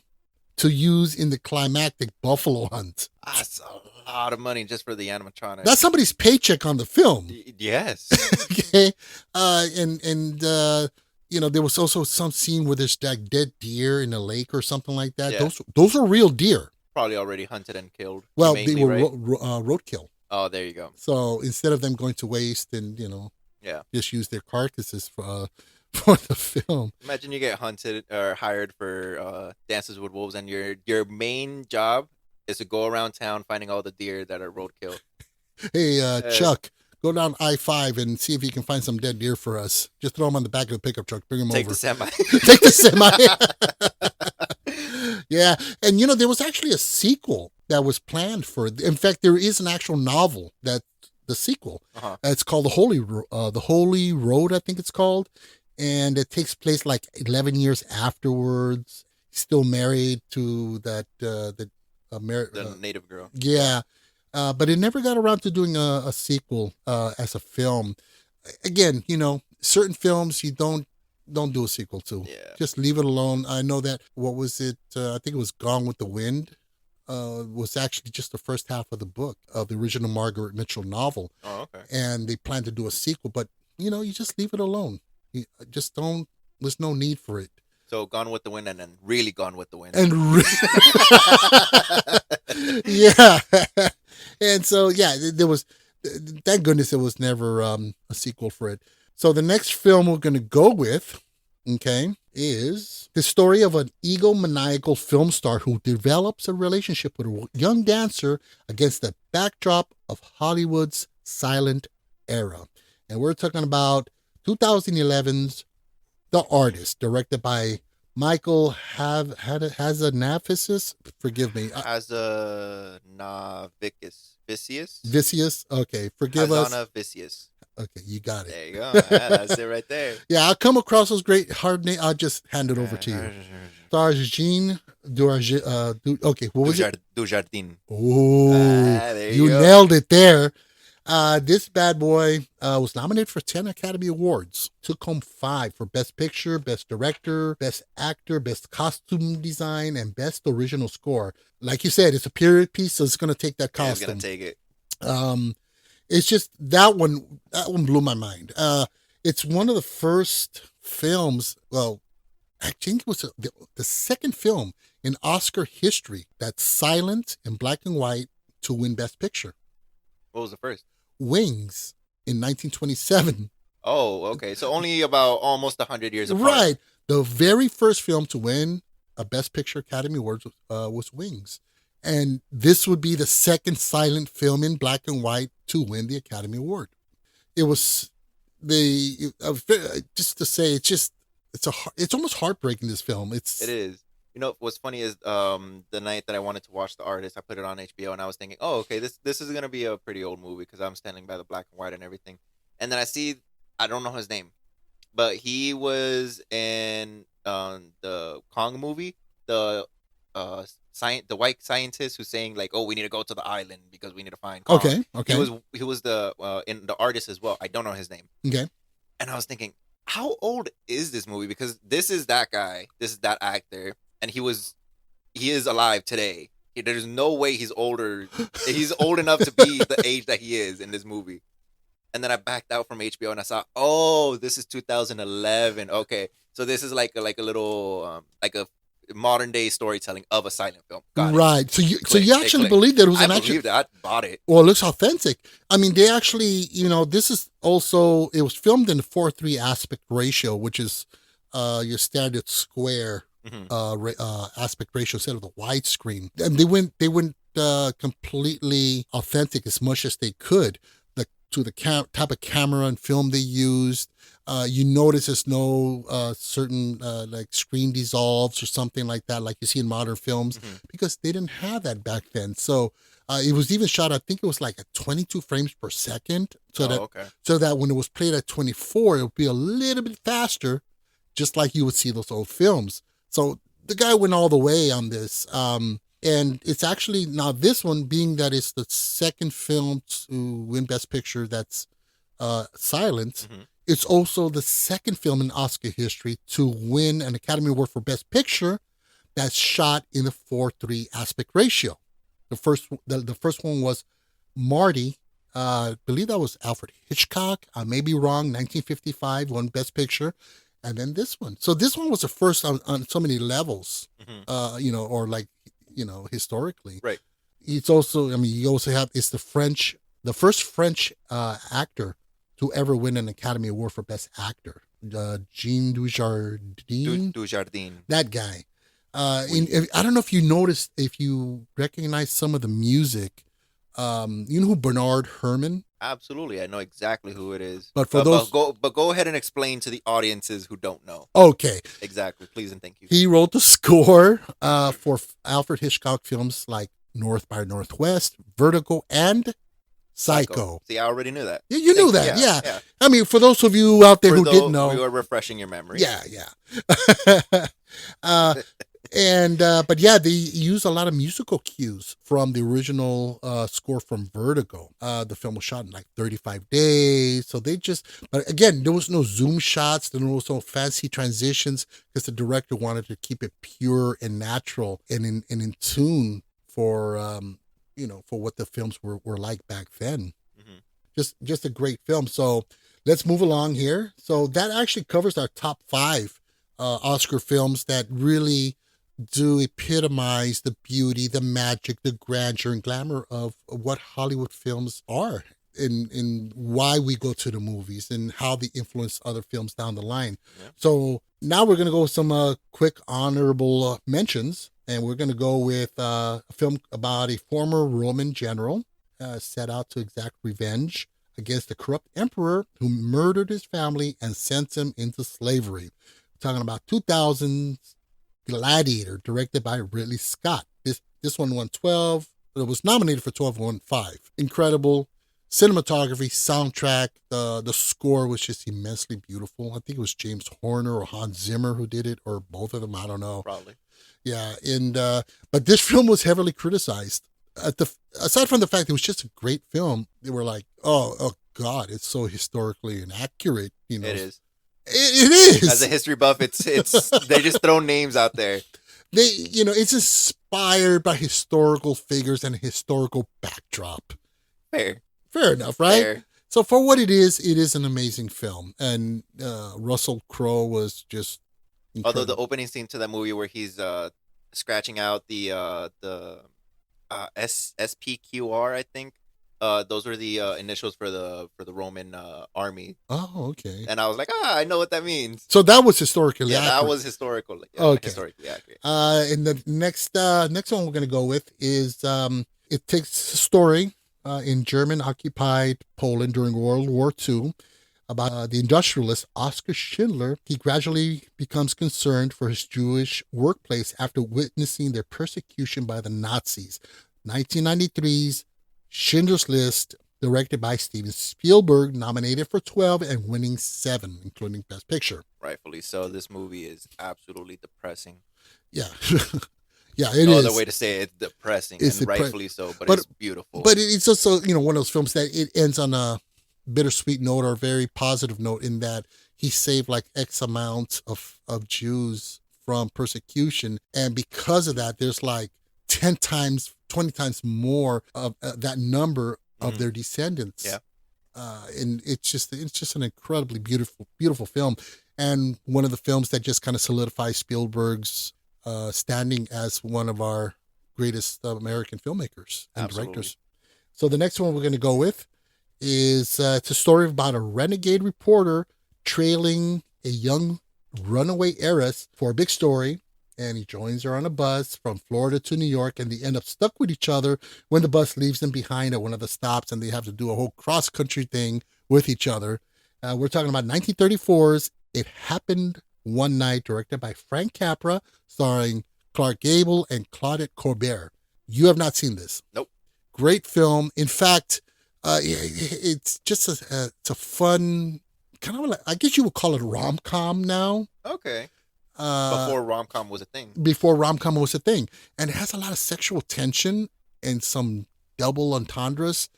Speaker 1: to use in the climactic buffalo hunt.
Speaker 2: That's a lot of money just for the animatronic.
Speaker 1: That's somebody's paycheck on the film.
Speaker 2: Yes.
Speaker 1: Okay, there was also some scene where there's like dead deer in a lake or something like that.
Speaker 2: Yeah.
Speaker 1: Those are real deer.
Speaker 2: Probably already hunted and killed.
Speaker 1: Well,
Speaker 2: humanely,
Speaker 1: they were
Speaker 2: right?
Speaker 1: roadkill.
Speaker 2: Oh, there you go.
Speaker 1: So instead of them going to waste and
Speaker 2: Yeah.
Speaker 1: just use their carcasses for the film.
Speaker 2: Imagine you get hunted or hired for Dances with Wolves, and your main job is to go around town finding all the deer that are roadkill.
Speaker 1: Hey, Chuck, go down I-5 and see if you can find some dead deer for us. Just throw them on the back of the pickup truck. Bring them
Speaker 2: Take
Speaker 1: over.
Speaker 2: the semi.
Speaker 1: Take the semi. Yeah, and there was actually a sequel that was planned for. In fact, there is an actual novel that the sequel.
Speaker 2: Uh-huh.
Speaker 1: It's called the Holy Road, I think it's called, and it takes place like 11 years afterwards. He's still married to that
Speaker 2: The native girl.
Speaker 1: yeah, but it never got around to doing a sequel as a film. Again, certain films you don't do a sequel to.
Speaker 2: Yeah.
Speaker 1: Just leave it alone. I know that, what was it? I think it was Gone with the Wind. Was actually just the first half of the book of the original Margaret Mitchell novel.
Speaker 2: Oh, okay.
Speaker 1: And they plan to do a sequel, but you just leave it alone. You just don't. There's no need for it.
Speaker 2: So Gone with the Wind, and then really Gone with the Wind.
Speaker 1: And yeah, and so there was. Thank goodness there was never a sequel for it. So the next film we're going to go with, okay, is the story of an egomaniacal film star who develops a relationship with a young dancer against the backdrop of Hollywood's silent era. And we're talking about 2011's The Artist, directed by Michael Hazanavicius. Forgive me. Vicious. Okay, forgive us.
Speaker 2: Hazanavicius.
Speaker 1: Okay, you got it.
Speaker 2: There you go. Yeah, that's it right there.
Speaker 1: Yeah, I'll come across those great hard names. I'll just hand it over to you. Stars Jean Dujardin. Okay, what was it?
Speaker 2: Dujardin.
Speaker 1: Oh,
Speaker 2: there you go.
Speaker 1: nailed it there. This bad boy was nominated for 10 Academy Awards. Took home 5 for Best Picture, Best Director, Best Actor, Best Costume Design, and Best Original Score. Like you said, it's a period piece, so it's going to take that costume.
Speaker 2: It's going to take it.
Speaker 1: It's just that one blew my mind. It's one of the first films, well, I think it was the second film in Oscar history that's silent and black and white to win Best Picture.
Speaker 2: What was the first?
Speaker 1: Wings in 1927.
Speaker 2: Oh, okay. So only about almost 100 years apart.
Speaker 1: Right. The very first film to win a Best Picture Academy Award was Wings. And this would be the second silent film in black and white to win the Academy Award. It was just to say, it's almost heartbreaking, this film.
Speaker 2: It is. What's funny is the night that I wanted to watch The Artist, I put it on HBO, and I was thinking, oh, okay, this is gonna be a pretty old movie because I'm standing by the black and white and everything. And then I don't know his name, but he was in the Kong movie, the white scientist who's saying like, oh, we need to go to the island because we need to find Kong.
Speaker 1: Okay.
Speaker 2: He was the in The Artist as well. I don't know his name.
Speaker 1: Okay.
Speaker 2: And I was thinking, how old is this movie? Because this is that guy, this is that actor. And he is alive today. There's no way he's older. He's old enough to be the age that he is in this movie. And then I backed out from HBO and I saw, oh, this is 2011. Okay, so this is like a little like a modern day storytelling of a silent film. Got
Speaker 1: right.
Speaker 2: It.
Speaker 1: So you actually believe that it was
Speaker 2: I believed it. I bought it.
Speaker 1: Well, it looks authentic. I mean, they actually, this is also, it was filmed in 4:3 aspect ratio, which is your standard square. Mm-hmm. Aspect ratio instead of the widescreen, and they went completely authentic as much as they could. To the type of camera and film they used, you notice there's no certain like screen dissolves or something like that, like you see in modern films, mm-hmm. because they didn't have that back then. So it was even shot, I think it was like at 22 frames per second, so that when it was played at 24, it would be a little bit faster, just like you would see those old films. So the guy went all the way on this. And it's actually now this one being that it's the second film to win Best Picture that's silent.
Speaker 2: Hmm.
Speaker 1: It's also the second film in Oscar history to win an Academy Award for Best Picture that's shot in the 4:3 aspect ratio. The first one was Marty. I believe that was Alfred Hitchcock. I may be wrong. 1955 won Best Picture, and then this one. So this one was the first on so many levels.
Speaker 2: Hmm.
Speaker 1: Or like historically.
Speaker 2: Right.
Speaker 1: It's also. I mean, you also have it's the first French actor to ever win an Academy Award for Best Actor. Jean Dujardin,
Speaker 2: Dujardin.
Speaker 1: that guy.
Speaker 2: Oui.
Speaker 1: I don't know if you noticed, if you recognize some of the music. You know who Bernard Herrmann?
Speaker 2: Absolutely, I know exactly who it is.
Speaker 1: But for those,
Speaker 2: Go ahead and explain to the audiences who don't know.
Speaker 1: okay,
Speaker 2: Exactly, please and thank you.
Speaker 1: he wrote the score for Alfred Hitchcock films like North by Northwest, Vertigo, and Psycho.
Speaker 2: See, I already knew that.
Speaker 1: You knew
Speaker 2: Thank-
Speaker 1: that, yeah. I mean, for those of you out there
Speaker 2: For
Speaker 1: who
Speaker 2: those,
Speaker 1: didn't know,
Speaker 2: we are refreshing your memory.
Speaker 1: yeah. But yeah, they use a lot of musical cues from the original score from Vertigo. The film was shot in like 35 days. So but again, there was no zoom shots. There was no fancy transitions because the director wanted to keep it pure and natural and in tune for, for what the films were like back then.
Speaker 2: Hmm.
Speaker 1: Just a great film. So let's move along here. So that actually covers our top 5 Oscar films that really do epitomize the beauty, the magic, the grandeur and glamour of what Hollywood films are, in why we go to the movies and how they influence other films down the line.
Speaker 2: Yeah.
Speaker 1: So now we're going to go with some quick honorable mentions, and we're going to go with a film about a former Roman general set out to exact revenge against the corrupt emperor who murdered his family and sent him into slavery. We're talking about 2000's Gladiator, directed by Ridley Scott. This one won 12. It was nominated for 12 and won 5. Incredible cinematography, soundtrack. The score was just immensely beautiful. I think it was James Horner or Hans Zimmer who did it, or both of them. I don't know.
Speaker 2: Probably.
Speaker 1: Yeah, and but this film was heavily criticized. Aside from the fact it was just a great film, they were like, oh God, it's so historically inaccurate.
Speaker 2: It is.
Speaker 1: It is.
Speaker 2: As a history buff, it's they just throw names out there.
Speaker 1: It's inspired by historical figures and a historical backdrop.
Speaker 2: Fair
Speaker 1: enough, right?
Speaker 2: Fair.
Speaker 1: So for what it is an amazing film, and Russell Crowe was just incredible.
Speaker 2: Although the opening scene to that movie where he's scratching out the SPQR, I think. Those were the initials for the Roman army.
Speaker 1: Oh, okay.
Speaker 2: And I was like, I know what that means.
Speaker 1: So that was historically accurate.
Speaker 2: That was historical. Yeah,
Speaker 1: okay.
Speaker 2: Historically accurate.
Speaker 1: And the next one we're going to go with is it takes a story in German-occupied Poland during World War II about the industrialist Oskar Schindler. He gradually becomes concerned for his Jewish workplace after witnessing their persecution by the Nazis. 1993's Schindler's List, directed by Steven Spielberg, nominated for 12 and winning 7, including Best Picture.
Speaker 2: Rightfully so. This movie is absolutely depressing.
Speaker 1: Yeah. Yeah, it
Speaker 2: no
Speaker 1: is.
Speaker 2: other way to say it. It's depressing, and rightfully so, but it's beautiful.
Speaker 1: But it's also, one of those films that it ends on a bittersweet note or a very positive note, in that he saved like X amount of Jews from persecution. And because of that, there's like 10 times, 20 times more of that number of their descendants.
Speaker 2: Yeah.
Speaker 1: And it's just an incredibly beautiful film. And one of the films that just kind of solidifies Spielberg's standing as one of our greatest American filmmakers and directors. So the next one we're going to go with is it's a story about a renegade reporter trailing a young runaway heiress for a big story, and he joins her on a bus from Florida to New York, and they end up stuck with each other when the bus leaves them behind at one of the stops, and they have to do a whole cross-country thing with each other. We're talking about 1934's It Happened One Night, directed by Frank Capra, starring Clark Gable and Claudette Colbert. You have not seen this?
Speaker 2: Nope.
Speaker 1: Great film. In fact, it's just it's a fun, kind of like, I guess you would call it a rom-com now.
Speaker 2: Okay.
Speaker 1: uh,
Speaker 2: Before rom com was a thing.
Speaker 1: before rom-com was a thing. And it has a lot of sexual tension and some double entendres.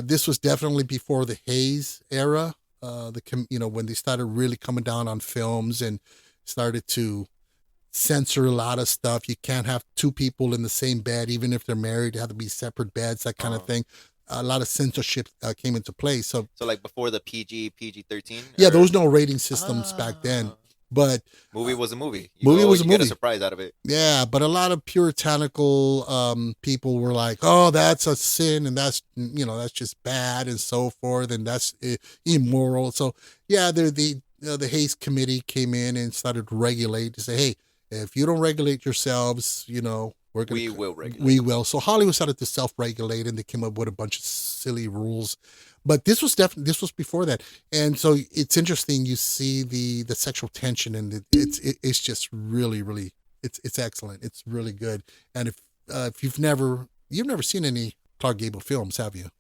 Speaker 1: This was definitely before the Hayes era. When they started really coming down on films and started to censor a lot of stuff. You can't have two people in the same bed, even if they're married. They have to be separate beds, that kind of
Speaker 2: Uh,
Speaker 1: thing. A lot of censorship came into play. So
Speaker 2: so like before the PG 13
Speaker 1: yeah, there
Speaker 2: or
Speaker 1: was no rating systems back then.
Speaker 2: ah,
Speaker 1: But
Speaker 2: movie
Speaker 1: uh,
Speaker 2: was a movie. You
Speaker 1: movie
Speaker 2: go,
Speaker 1: was a
Speaker 2: you get a
Speaker 1: movie.
Speaker 2: surprise out of it.
Speaker 1: Yeah, but a lot of puritanical people were like, "Oh, that's a sin, and that's just bad, and so forth, and that's immoral." So yeah, the Hayes Committee came in and started to regulate to say, "Hey, if you don't regulate yourselves, we're gonna
Speaker 2: We will
Speaker 1: we
Speaker 2: regulate.
Speaker 1: will." So Hollywood started to self-regulate, and they came up with a bunch of silly rules. But this was before that, and so it's interesting. You see the sexual tension, and it's just really really it's excellent. It's really good. And if you've never seen any Clark Gable films, have you?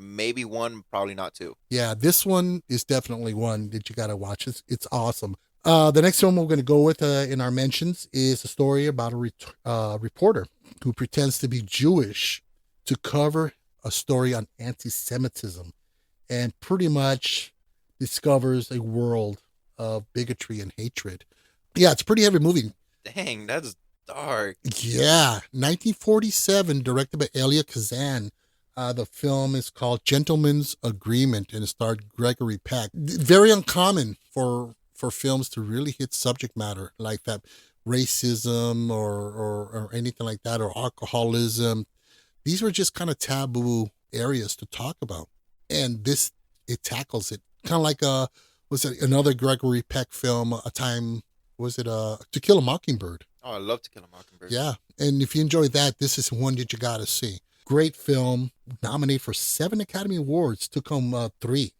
Speaker 2: Maybe one, probably not two.
Speaker 1: Yeah, this one is definitely one that you got to watch. It's awesome. The next film we're going to go with in our mentions is a story about a reporter who pretends to be Jewish to cover a story on anti-Semitism and pretty much discovers a world of bigotry and hatred. Yeah, it's a pretty heavy movie.
Speaker 2: Dang, that's dark.
Speaker 1: Yeah, 1947, directed by Elia Kazan. The film is called Gentleman's Agreement and it starred Gregory Peck. Very uncommon for films to really hit subject matter like that, racism or anything like that, or alcoholism. These were just kind of taboo areas to talk about, and this it tackles it kind of like was it another Gregory Peck film? A time was it To Kill a Mockingbird?
Speaker 2: Oh, I love To Kill a Mockingbird.
Speaker 1: Yeah. And if you enjoy that, this is one that you got to see. Great film, nominated for 7 Academy Awards, took home 3.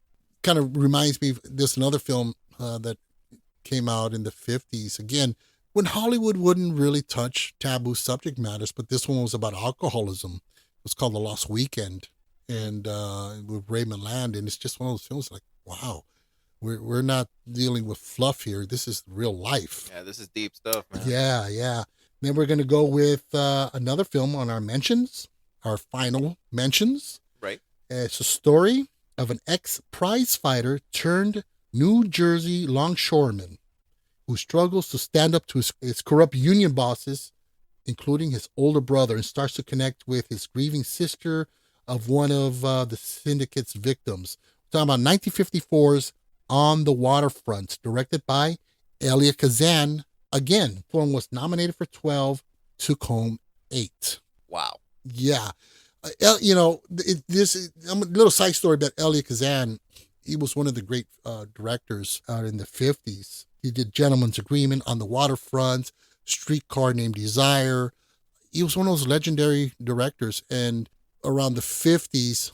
Speaker 1: Kind of reminds me, there's another film that came out in the 50s. Again, when Hollywood wouldn't really touch taboo subject matters, but this one was about alcoholism. It was called The Lost Weekend, and with Raymond Land. And it's just one of those films like, wow, we're not dealing with fluff here. This is real life.
Speaker 2: Yeah, this is deep stuff, man.
Speaker 1: Yeah, yeah. Then we're going to go with another film on our mentions, our final mentions.
Speaker 2: Right.
Speaker 1: It's a story of an ex-prize fighter turned New Jersey longshoreman who struggles to stand up to his corrupt union bosses, including his older brother, and starts to connect with his grieving sister of one of the syndicate's victims. We're talking about 1954's On the Waterfront, directed by Elia Kazan. Again, the film was nominated for 12, took home 8.
Speaker 2: Wow.
Speaker 1: Yeah. A little side story about Elia Kazan. He was one of the great directors out in the 50s. He did Gentleman's Agreement, On the Waterfront, Streetcar Named Desire. He was one of those legendary directors. And around the 50s,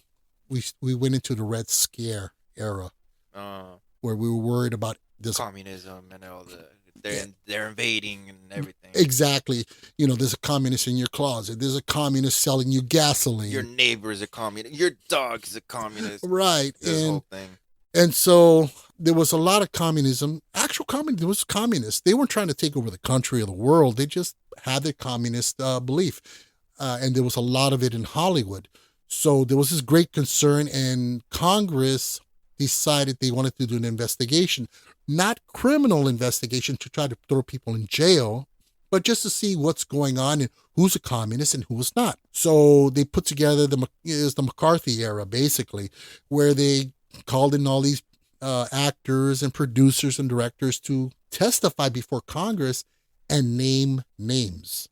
Speaker 1: we went into the Red Scare era where we were worried about this.
Speaker 2: Communism and all the they're invading and everything.
Speaker 1: Exactly. There's a communist in your closet. There's a communist selling you gasoline.
Speaker 2: Your neighbor's a communist. Your dog is a communist.
Speaker 1: Right.
Speaker 2: This whole thing.
Speaker 1: And so there was a lot of communism. Actual communism. There was communists. They weren't trying to take over the country or the world. They just had their communist belief. And there was a lot of it in Hollywood. So there was this great concern, and Congress decided they wanted to do an investigation. Not criminal investigation to try to throw people in jail, but just to see what's going on and who's a communist and who was not. So they put together the McCarthy era, basically, where they called in all these actors and producers and directors to testify before Congress and name names.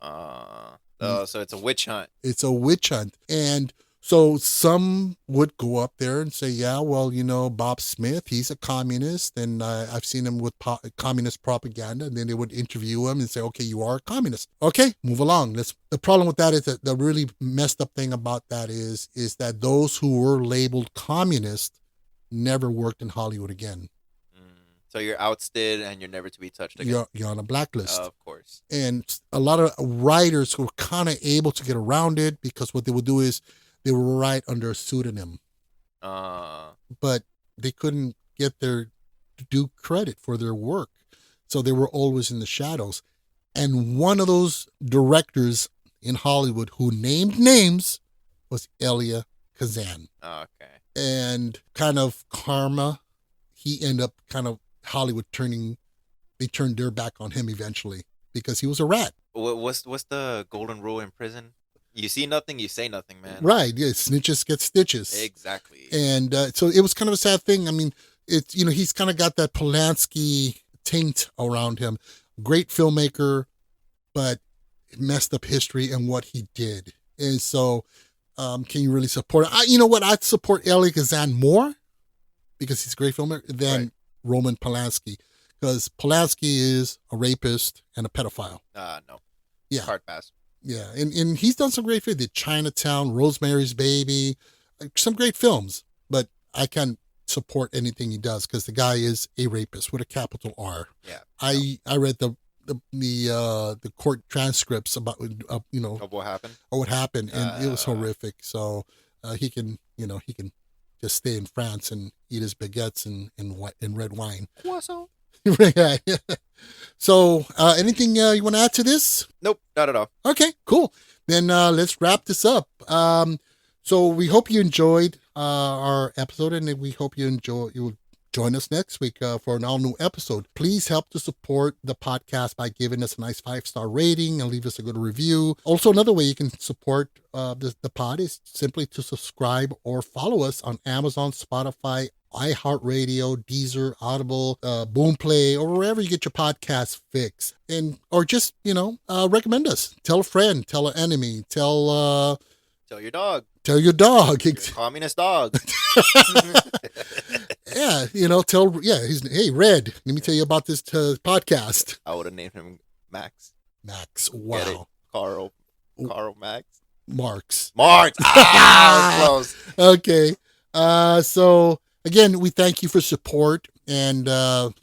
Speaker 2: So it's a witch hunt.
Speaker 1: It's a witch hunt. And so some would go up there and say, yeah, well, Bob Smith, he's a communist, and I've seen him with communist propaganda. And then they would interview him and say, okay, you are a communist. Okay, move along. The problem with that is that the really messed up thing about that is that those who were labeled communist never worked in Hollywood again.
Speaker 2: So you're ousted and you're never to be touched again.
Speaker 1: You're on a blacklist.
Speaker 2: Of course.
Speaker 1: And a lot of writers were kind of able to get around it because what they would do is they would write under a pseudonym. But they couldn't get their due credit for their work. So they were always in the shadows. And one of those directors in Hollywood who named names was Elia Kazan.
Speaker 2: Okay.
Speaker 1: And kind of karma, he ended up kind of Hollywood they turned their back on him eventually because he was a rat.
Speaker 2: What's the golden rule in prison? You see nothing, you say nothing, man.
Speaker 1: Right. Yeah. Snitches get stitches.
Speaker 2: Exactly.
Speaker 1: And so it was kind of a sad thing. I mean, it's, he's kind of got that Polanski taint around him. Great filmmaker, but messed up history and what he did. And so, can you really support it? You know what? I'd support Elia Kazan more because he's a great filmmaker than Roman Polanski, because Polanski is a rapist and a pedophile.
Speaker 2: No.
Speaker 1: Yeah.
Speaker 2: Hard pass.
Speaker 1: Yeah. And he's done some great films. The Chinatown, Rosemary's Baby, some great films, but I can't support anything he does because the guy is a rapist with a capital R.
Speaker 2: Yeah.
Speaker 1: I read the court transcripts about
Speaker 2: of what happened,
Speaker 1: and it was horrific. So he can just stay in France and eat his baguettes in red wine.
Speaker 2: Croissant.
Speaker 1: Yeah. So anything you want to add to this?
Speaker 2: Nope, not at all.
Speaker 1: Okay, cool. Then let's wrap this up. So we hope you enjoyed our episode, and we hope you'll join us next week for an all-new episode. Please help to support the podcast by giving us a nice 5-star rating and leave us a good review. Also, another way you can support the pod is simply to subscribe or follow us on Amazon, Spotify, iHeartRadio, Deezer, Audible, Boomplay, or wherever you get your podcast fix. Or just, recommend us. Tell a friend, tell an enemy, tell
Speaker 2: your dog.
Speaker 1: Tell your dog.
Speaker 2: Your communist dog.
Speaker 1: Yeah, hey, Red, let me tell you about this podcast.
Speaker 2: I would have named him Max.
Speaker 1: Max, wow.
Speaker 2: Carl Max.
Speaker 1: Marx.
Speaker 2: Close.
Speaker 1: Okay. So again, we thank you for support, and those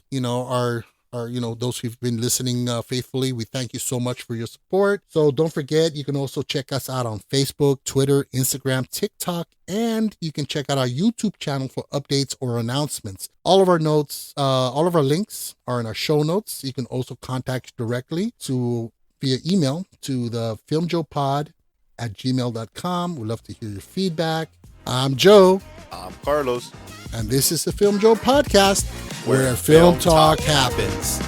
Speaker 1: who've been listening faithfully, we thank you so much for your support. So don't forget, you can also check us out on Facebook, Twitter, Instagram, TikTok, and you can check out our YouTube channel for updates or announcements. All of our links are in our show notes. You can also contact directly via email to the filmjoepod@gmail.com. We'd love to hear your feedback. I'm Joe.
Speaker 2: I'm Carlos.
Speaker 1: And this is the Film Joe Podcast, where film talk happens.